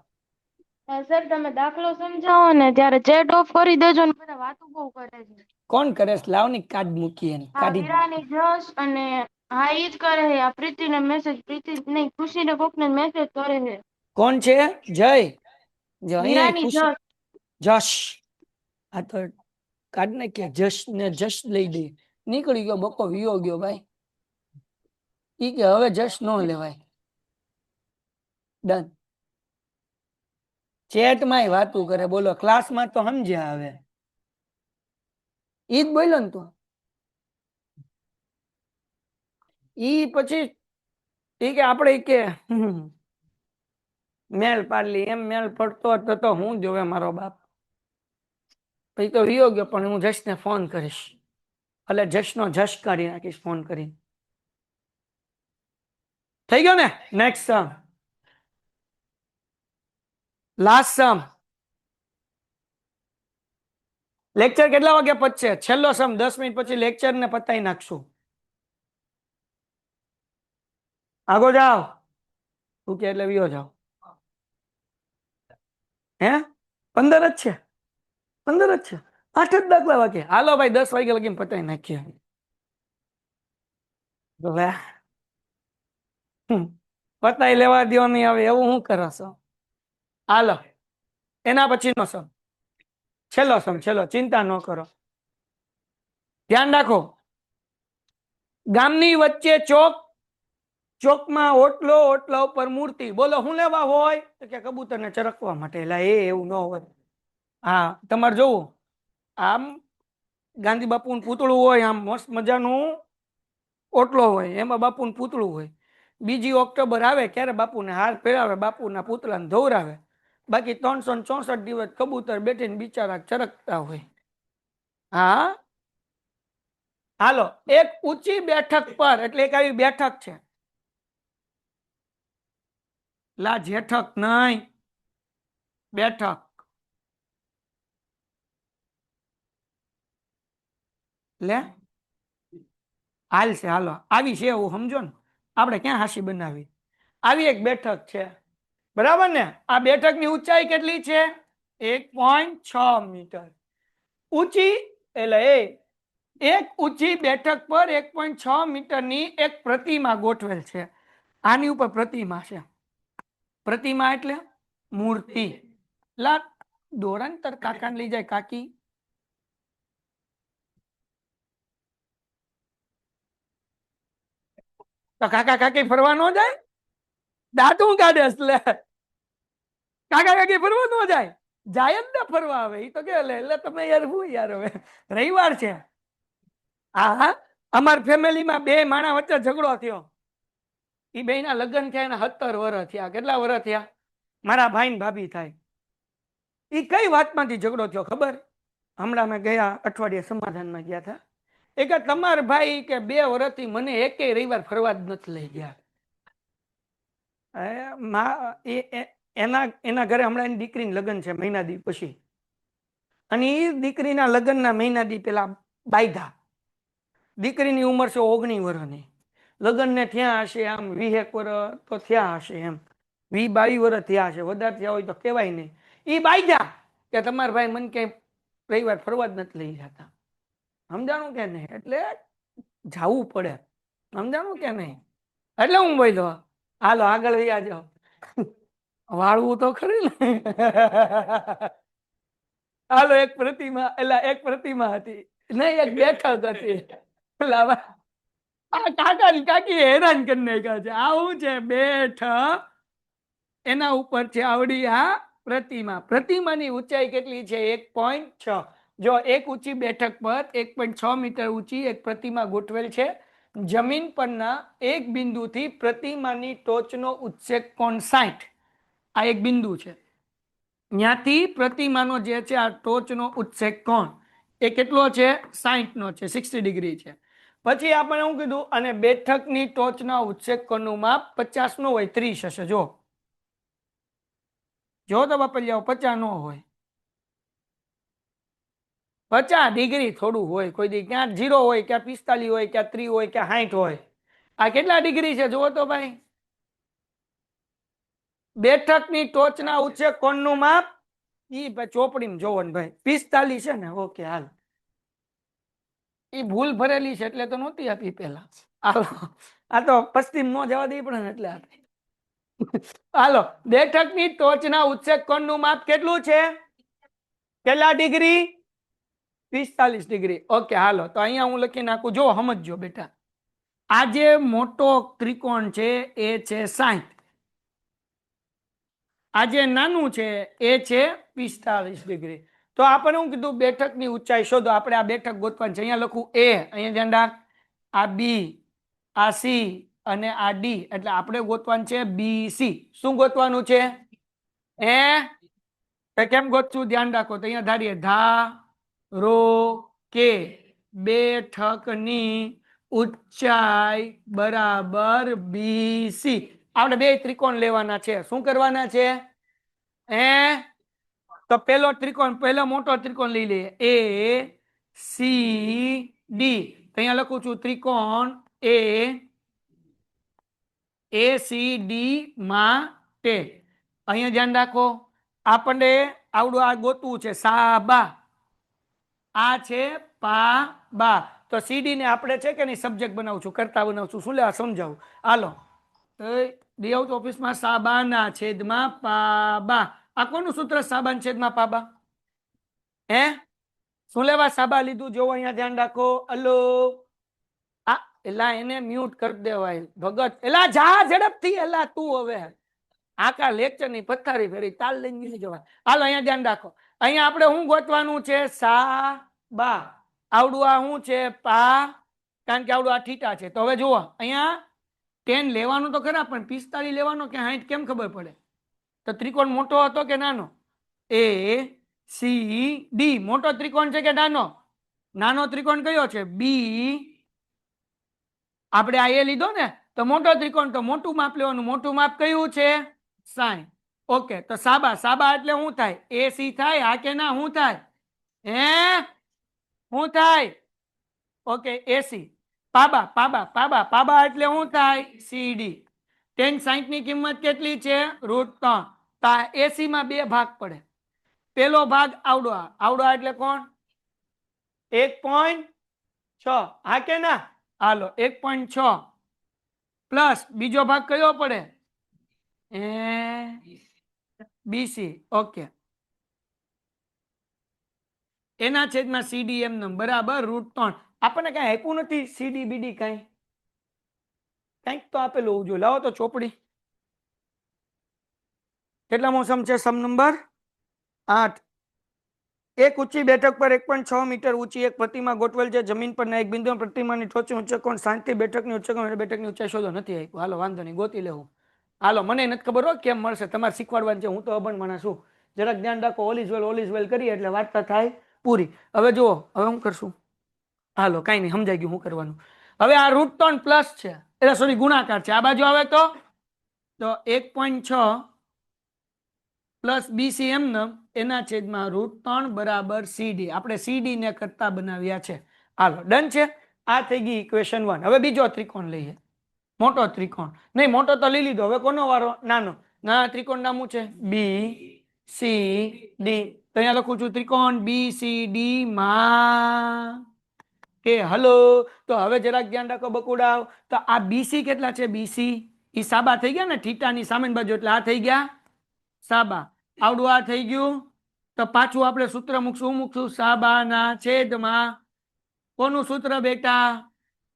સર તમે દાખલો સમજાવો ને ત્યારે ચેટ ઓફ કરી દેજો ને બધા વાતો બહુ કરે છે. કોણ કરે છે? લાવ ની કાર્ડ મૂકી એને હા કાઢી. વીરાની જશ અને હા ઈ જ કરે છે. આ પ્રીતિને મેસેજ, પ્રીતિ નહીં ખુશીને કોકને મેસેજ કરે છે. કોણ છે? જય. જો અહીંયા વીરાની ખુશ. જશ. જશ. આ તો કાઢ ને કે જશ ને જશ લઈ દે. નીકળી ગયો બકો વિયો ગયો ભાઈ. ઈ કે હવે જશ નો લેવાય. ડન. ચેટમાં વાતું કરે બોલો, ક્લાસમાં તો સમજ્યા હવે. ઈ જ બોલ્યો ને તું. ઈ પછી ઈ કે આપણે ઈ કે મેલ પાડલી એમ મેલ પડતો હતો તો હું જોવે મારો બાપ. પછી તો વિયો ગયો પણ હું જશને ફોન કરીશ. એટલે જશનો જશ કાઢી નાખીશ ફોન કરીને. થઈ ગયો ને? નેક્સ્ટ સમ. લાસ્ટ સમ. લેક્ચર કેટલા વાગે પતશે? છેલ્લો સમ 10 મિનિટ પછી લેક્ચર ને પતાઈ નાખશું. આગો જાઓ. તું કે એટલે વિયો જાઓ. હે 15 જ છે? 15 જ છે? 8 જ દાખલા વાગે. હાલો ભાઈ 10 વાગે લગીને પતાઈ નાખીએ. લે પતાઈ લેવા દો નહીં આવે એવું હું કરો છો? હાલો એના પછીનો સમ, છેલ્લો સમ, છેલ્લો. ચિંતા ન કરો, ધ્યાન રાખો. ગામની વચ્ચે ચોક, ચોકમાં ઓટલો, ઓટલા ઉપર મૂર્તિ. બોલો શું લેવા હોય? તો કે કબૂતરને ચરકવા માટે. એટલે એવું ન હોય. હા તમારે જોવું, આમ ગાંધી બાપુનું પૂતળું હોય, આમ મસ્ત મજાનું ઓટલો હોય, એમાં બાપુનું પૂતળું હોય. 2 ઓક્ટોબર આવે ક્યારે બાપુને હાર પહેરાવે, બાપુના પૂતળાને ધોવરાવે. બાકી 364 દિવસ કબૂતર બેઠીને બિચારા ચરકતા હોય. હા હાલો, એક ઊંચી બેઠક પર, એટલે એક આવી બેઠક છે. લા જેઠક નહીં, બેઠક. લે હાલશે, હાલો આવી છે એવું સમજો ને. આપણે ક્યાં હાસી બનાવી? આવી એક બેઠક છે, બરાબર ને? આ બેઠકની ઊંચાઈ કેટલી છે? 1.6 મીટર ઊંચી. એટલે એક ઊંચી બેઠક પર 1.6 મીટરની એક પ્રતિમા ગોઠવેલ છે. આની ઉપર પ્રતિમા છે. પ્રતિમા એટલે મૂર્તિ. લા દોરાન તાર કાકાને લઈ જાય કાકી. તો કાકા કાકી ફરવા ન જાય? દાંતું કાઢે લે. કાકા કાકી ફરવા ન જાય? જાય જ ને ફરવા. આવે એ તો કે એટલે તમે યાર હું યાર હવે રવિવાર છે. હા હા, અમાર ફેમિલીમાં 2 માણા વચ્ચે ઝઘડો થયો. એ બે ના લગ્ન થયા એના 17 વર્ષ થયા. કેટલા વર્ષ થયા? મારા ભાઈ ને ભાભી થાય. એ કઈ વાતમાંથી ઝઘડો થયો ખબર? હમણાં મેં ગયા અઠવાડિયે સમાધાનમાં ગયા હતા. એ કે તમારા ભાઈ કે 2 વર્ષથી મને એકેય રવિવાર ફરવા જ નથી લઈ ગયા. એના ઘરે હમણાં એની દીકરીની લગ્ન છે મહિના દી પછી. અને એ દીકરીના લગ્નના મહિના દી પેલા બાયધા. દીકરીની ઉંમર છે 19 વર્ષની. લગ્નને થયા હશે આમ 20 વર્ષ તો થયા હશે, એમ 20-22 વર્ષ થયા હશે. વધારે થયા હોય તો કહેવાય નહીં. એ બાયધા કે તમારા ભાઈ મને ક્યાંય રવિવાર ફરવા જ નથી લઈ જતા. સમજાણું કે નહીં? એટલે જવું પડે. સમજાણું કે નહીં? એટલે હું બોલ્યો હાલો આગળ વયા જાઓ. વાળવું તો ખરી ને. હાલો એક પ્રતિમા, એટલે એક પ્રતિમા હતી નહીં, એક બેઠક હતી. આ કાકા ની કાકી હેરાન કરી નાખ્યા છે. આવું છે બેઠક, એના ઉપર છે આવડી આ પ્રતિમા. પ્રતિમાની ઊંચાઈ કેટલી છે? 1.6. જો એક ઊંચી બેઠક પર 1.6 મીટર ઊંચી એક પ્રતિમા ગોઠવેલ છે. જમીન પરના એક બિંદુથી પ્રતિમાની ટોચનો ઉચ્ચેક કોણ 60. આ એક બિંદુ છે. ત્યાંથી પ્રતિમાનો જે છે આ ટોચનો ઉચ્ચેક કોણ એ કેટલો છે? 60 નો છે, 60 ડિગ્રી છે. પછી આપણે શું કીધું? અને બેઠકની ટોચના ઉચ્ચેક કોણનું માપ 50 નો હોય, 30 હશે. જો તો બાપા જાઓ 50 નો હોય, 50 ડિગ્રી થોડું હોય. કોઈ દી ક્યાં 0 હોય, ક્યાં 45 હોય, ક્યાં 30 હોય, ક્યાં 60 હોય. આ કેટલા ડિગ્રી છે જુઓ તો ભાઈ? બેઠકની ટોચના ઉચ્ચેક કોણનું માપ ઈ ચોપડીમાં જોવો ને ભાઈ 45 છે ને. ઓકે હાલ એ ભૂલ ભરેલી છે એટલે તો નહોતી આપી પેલા. હાલો, આ તો પશ્ચિમ નો જવા દઈ પડે ને એટલે આપી. હાલો, બેઠકની ટોચના ઉત્સેક કોણનું માપ કેટલું છે? કેટલા ડિગ્રી? 45 ડિગ્રી. ઓકે, હાલો તો અહીંયા હું લખી નાખું, જો સમજજો બેટા. આ જે મોટો ત્રિકોણ છે એ છે 60, આ જે નાનું છે એ છે 45 ડિગ્રી. તો આપણે શું કીધું, બેઠકની ઊંચાઈ શોધો. આપણે આ બેઠક ગોતવાની છે. અહીંયા લખું એ, અહીંયા ધ્યાન રાખ, આ બી, આ સી અને આ ડી, એટલે આપણે ગોતવાનું છે બીસી. શું ગોતવાનું છે? કેમ ગોતશું ધ્યાન રાખો. તો અહીંયા ધારીએ, ધારો કે બેઠકની ઊંચાઈ બરાબર બીસી. આપણે બે ત્રિકોણ લેવાના છે. શું કરવાના છે? તો પેલો ત્રિકોણ, પહેલો મોટો ત્રિકોણ લઈ લઈએ, એ સી ડી. અહીંયા લખું છું ત્રિકોણ એ સી ડી માટે. અહીંયા ધ્યાન રાખો, આપણને આવડું આ ગોતવું છે, સાબા, આ છે પાબા. તો સીડી ને આપણે છે કે નહીં સબ્જેક્ટ બનાવું છું, કરતા બનાવું છું. શું લેવા સમજાવું? હાલો, ડીઆઉટ ઓફિસમાં સાબાના છેદમાં પાબા. આ કોનું સૂત્ર? સાબાના છેદમાં પાબા. શું લેવા સાબા લીધું? જોવો અહીંયા ધ્યાન રાખો. હલો, આ એલા એને મ્યુટ કરી દેવાય ભગત. એલા જા ઝડપથી. એલા તું હવે આખા લેક્ચર ની પથારી ફેરી તાલ લઈને નીકળી જવાય. હાલો, અહીંયા ધ્યાન રાખો. અહીંયા આપણે શું ગોતવાનું છે? સાબા. આવડું આ શું છે? પા, કારણ કે આવડું આ થીટા છે. તો હવે જુઓ, અહીંયા 10 લેવાનું તો ખરા, પણ 45 લેવાનો કે 60 કેમ ખબર પડે? તો ત્રિકોણ મોટો હતો કે નાનો? A C D. મોટો ત્રિકોણ છે કે નાનો? નાનો ત્રિકોણ કયો છે? બી. આપણે આ એ લીધો ને, તો મોટો ત્રિકોણ, તો મોટું માપ લેવાનું. મોટું માપ કયું છે? 60. ઓકે, તો સાબા, સાબા એટલે શું થાય? એ સી થાય? હા કે ના? શું થાય? શું થાય? ઓકે, એસી. પાબા, પાબા, પાબા, પાબા એટલે શું થાય? સીડી. 10 60 ની કિંમત કેટલી છે? √3. એસી માં બે ભાગ પડે. પેલો ભાગ આવડો, આવડો એટલે કોણ? 1.6. હા કે ના? હાલો, 1.6 પ્લસ બીજો ભાગ કયો પડે? બીસી. ઓકે, એના છેદમાં સીડી એમ નમ બરાબર √3. આપણને કઈ આપ્યું નથી સીડી બીડી, કંઈક તો આપેલું હોવું જોઈએ. લાવો તો ચોપડી. કેટલા મોસમ છે? સમ નંબર 8. એક ઊંચી બેઠક પર 1.6 મીટર ઊંચી એક પ્રતિમા ગોઠવેલ છે. જમીન પરના એક બિંદુ પ્રતિમાની ટોચે ઊંચે કોણ 60 થી બેઠકની ઊંચે કોણ, બેઠકની ઊંચાઈ શોધો. નથી આપ્યું. હાલો, વાંધો નહીં, ગોતી લેવું. હાલો, મને નથી ખબર હો કેમ મળશે, તમારે શીખવાડવાનું છે. હું તો અભણ માણસ છું. જરાક ધ્યાન રાખો. ઓલ ઇઝ વેલ કરીએ એટલે વાર્તા થાય પૂરી. હવે જુઓ, હવે હું કરશું. હાલો, કાંઈ નહીં, સમજાઈ ગયું શું કરવાનું. હવે આ √3 પ્લસ છે, એટલે સોરી ગુણાકાર છે. આ બાજુ આવે તો 1.6 પ્લસ બીસી એમ એના છેદમાં √3 બરાબર સીડી. આપણે સીડી ને કરતા બનાવ્યા છે. હાલો, ડન છે. આ થઈ ગઈ ઇક્વેશન 1. હવે બીજો ત્રિકોણ લઈએ, મોટો ત્રિકોણ. નહીં, મોટો તો લઈ લીધો. હવે કોનો વારો? નાનો. નાના ત્રિકોણ નામું છે બી સી ડી. તો અહીંયા લખું છું ત્રિકોણ બી સી ડી માં કે. હલો, તો હવે જરાક ધ્યાન રાખો બકુડાવ. તો આ બીસી કેટલા છે? બીસી એ સાબા થઈ ગયા ને, થીટાની સામેની બાજુ, એટલે આ થઈ ગયા સાબા. આવડું આ થઈ ગયું. તો પાછું આપણે સૂત્ર મૂકશું, સાબાના છેદમાં કોનું સૂત્ર બેટા?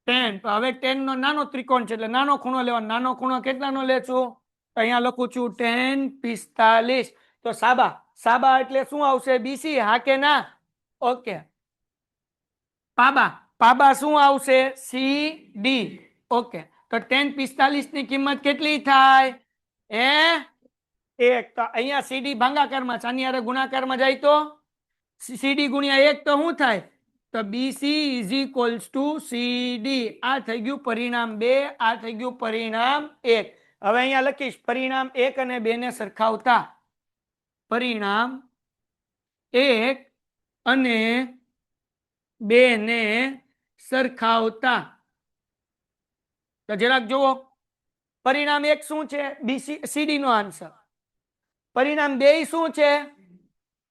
10. તો હવે 10 નો નાનો ત્રિકોણ છે એટલે નાનો ખૂણો લેવાનો. નાનો ખૂણો કેટલાનો લેશું? તો અહીંયા લખું છું 10 45. તો સાબા, સાબા એટલે શું આવશે? બીસી. હા કે ના? ઓકે. પાબા, પાબા શું આવશે? C D. ઓકે, તો 10 45 ની કિંમત કેટલી થાય? 1. તો અહીંયા સીડી ભાંગાકારમાં છે, આની હારે ગુણાકારમાં જાય તો સીડી ગુણ્યા 1 તો શું થાય? તો બીસી ઇઝ ઇક્વલ્સ ટુ સીડી. આ થઈ ગયું પરિણામ 2, આ થઈ ગયું પરિણામ 1. હવે અહીંયા લખીશ પરિણામ 1 અને 2 ને સરખાવતા. પરિણામ 1 અને 2 ને સરખાવતા. તો જરાક જુઓ, પરિણામ 1 શું છે? બીસી સીડી નો આન્સર. પરિણામ 2 શું છે?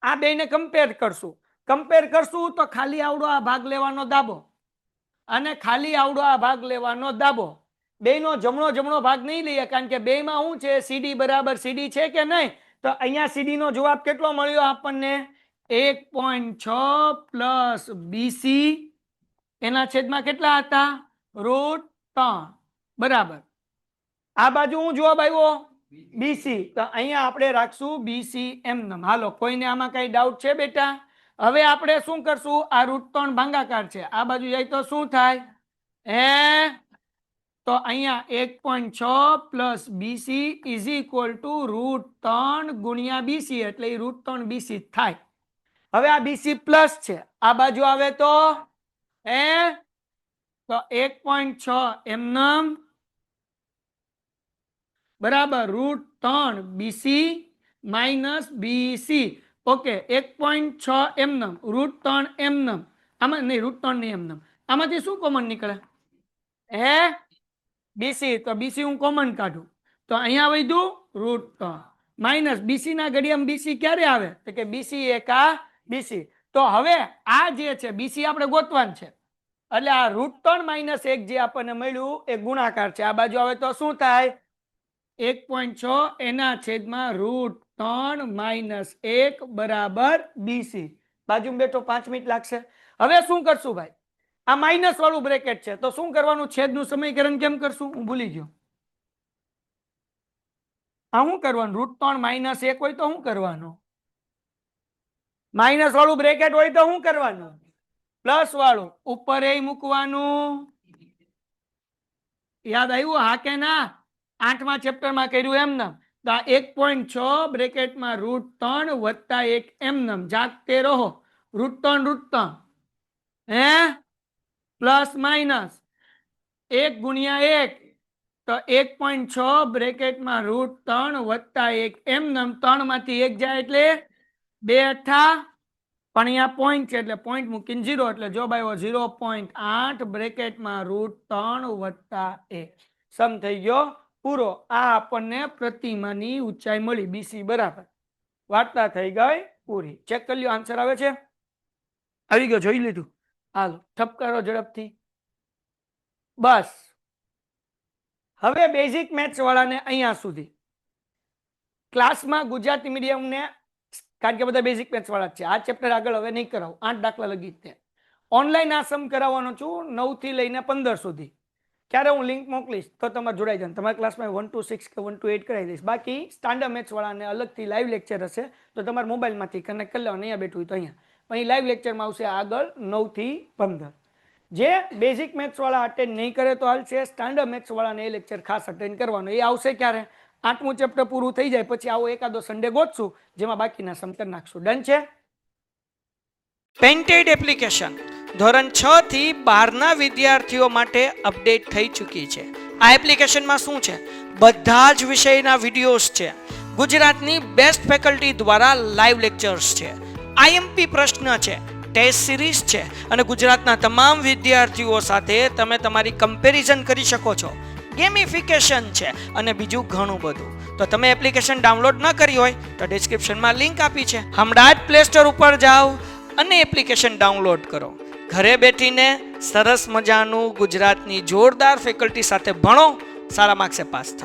આ બે ને કમ્પેર કરશું. કમ્પેર કરશું તો ખાલી આવડો આ ભાગ લેવાનો દાબો. અને ખાલી આવડો આ ભાગ લેવાનો દાબો. બેયનો જમણો જમણો ભાગ નહીં લઈએ કારણ કે બેયમાં શું છે સીડી બરાબર સીડી છે કે નહીં. તો અહીંયા સીડી નો જવાબ કેટલો મળ્યો આપણને 1.6 પ્લસ બીસી એના છેદમાં કેટલા હતા √3 બરાબર. આ બાજુ હું જવાબ આવ્યો બીસી. તો અહીંયા આપણે રાખશું બીસી એમ. હાલો કોઈને આમાં કઈ ડાઉટ છે બેટા? હવે આપણે શું કરશું આ √3 ભાગાકાર છે આ બાજુ જાય તો શું થાય તો અહીંયા 1.6 plus BC is equal two √3 ગુણ્યા બીસી એટલે √3 બીસી થાય. હવે આ બીસી પ્લસ છે આ બાજુ આવે તો 1.6 એમનમ બરાબર √3 બીસી માઇનસ બીસી. ઓકે 1.6 એમનમ √3 એમનમ આમાં નહીં √3 નહીં એમનમ આમાંથી શું કોમન નીકળે બીસી. તો બીસી હું કોમન કાઢું તો અહીંયા વધ્યું √3 માઇનસ બીસી ના ઘડિયામાં બીસી ક્યારે આવે તો કે બીસી એકા બીસી. તો હવે આ જે છે બીસી આપણે ગોતવાનું છે એટલે આ √3 માઇનસ 1 જે આપણને મળ્યું એ ગુણાકાર છે. આ બાજુ આવે તો શું થાય 1.6 એના છેદમાં √3 માઇનસ 1 બરાબર બીસી. બાજુમાં બેઠો 5 મિનિટ લાગશે. હવે શું કરશું ભાઈ આ માઇનસ વાળું બ્રેકેટ છે તો શું કરવાનું છેદનું સમીકરણ કેમ કરશું હું ભૂલી ગયો. આ શું કરવાનું √3 માઇનસ 1 હોય તો શું કરવાનું માઇનસ વાળું બ્રેકેટ હોય તો શું કરવાનું પ્લસ વાળું ઉપર એ મૂકવાનું. યાદ આવ્યું હા કે ના? 8મા ચેપ્ટરમાં કર્યું એમનેમ. તો 1.6 બ્રેકેટમાં √3 વત્તા 1 એમનેમ જાગતે રહો √3 પ્લસ માઇનસ 1 ગુણ્યા 1 તો 1.6 બ્રેકેટમાં √3 વત્તા 1 એમનેમ 3 માંથી 1 જાય એટલે 2 8 પણ અહીંયા પોઈન્ટ છે એટલે પોઈન્ટ મૂકીને 0 એટલે જવાબ આવ્યો 0.8 બ્રેકેટમાં √3 વત્તા 1. સમ થઈ ગયો પૂરો. આ આપણને પ્રતિમાની ઊંચાઈ મળી બીસી બરાબર. વાર્તા થઈ ગઈ પૂરી. ચેક કરી લ્યો આન્સર આવે છે આવી ગયો જોઈ લીધું. હાલો ઠપ કરો ઝડપથી બસ. હવે બેઝિક મેથ્સ વાળાને અહીંયા સુધી ક્લાસમાં ગુજરાતી મીડિયમને કારણ કે બધા બેઝિક મેથ્સ વાળા છે આ ચેપ્ટર આગળ હવે નહીં કરાવું 8 દાખલા લગી જ ઓનલાઈન આ સમ કરાવવાનો છું 9 થી લઈને 15 સુધી. ક્યારે હું લિંક મોકલીશ તો તમારે જોડાઈ જાય. તમારા ક્લાસમાં 1 to 6 કે 1 to 8 કરાવી દઈશ. બાકી સ્ટાન્ડર્ડ મેથ્સ વાળાને અલગથી લાઈવ લેક્ચર હશે તો તમારા મોબાઈલમાંથી કનેક્ટ કરી લેવાનું. અહીંયા બેઠું હોય તો અહીંયા અહીં લાઈવ લેક્ચરમાં આવશે આગળ 9 થી 15. જે બેઝિક મેથ્સ વાળા અટેન્ડ નહીં કરે તો હાલશે. સ્ટાન્ડર્ડ મેથ્સ વાળાને એ લેક્ચર ખાસ અટેન્ડ કરવાનો. એ આવશે ક્યારે 8મું ચેપ્ટર પૂરું થઈ જાય પછી આવો એકાદો સન્ડે ગોતશું જેમાં બાકીના સમ કરી નાખશું. ડન છે? પેન્ટેડ એપ્લિકેશન ધોરણ 6 થી 12ના વિદ્યાર્થીઓ માટે અપડેટ થઈ ચૂકી છે. આ એપ્લિકેશનમાં શું છે બધા જ વિષયના વિડીયોઝ છે. ગુજરાતની બેસ્ટ ફેકલ્ટી દ્વારા લાઈવ લેક્ચર્સ છે. આઈએમપી પ્રશ્ન છે, ટેસ્ટ સિરીઝ છે અને ગુજરાતના તમામ વિદ્યાર્થીઓ સાથે તમે તમારી કમ્પેરિઝન કરી શકો છો. ગેમિફિકેશન છે અને બીજું ઘણું બધું. તો તમે એપ્લિકેશન ડાઉનલોડ ન કરી હોય તો ડિસ્ક્રિપ્શનમાં લિંક આપી છે. હમણાં જ પ્લે સ્ટોર ઉપર જાઓ અને એપ્લિકેશન ડાઉનલોડ કરો. ઘરે બેઠીને સરસ મજાનું ગુજરાતની જોરદાર ફેકલ્ટી સાથે ભણો, સારા માર્ક્સે પાસ થાઓ.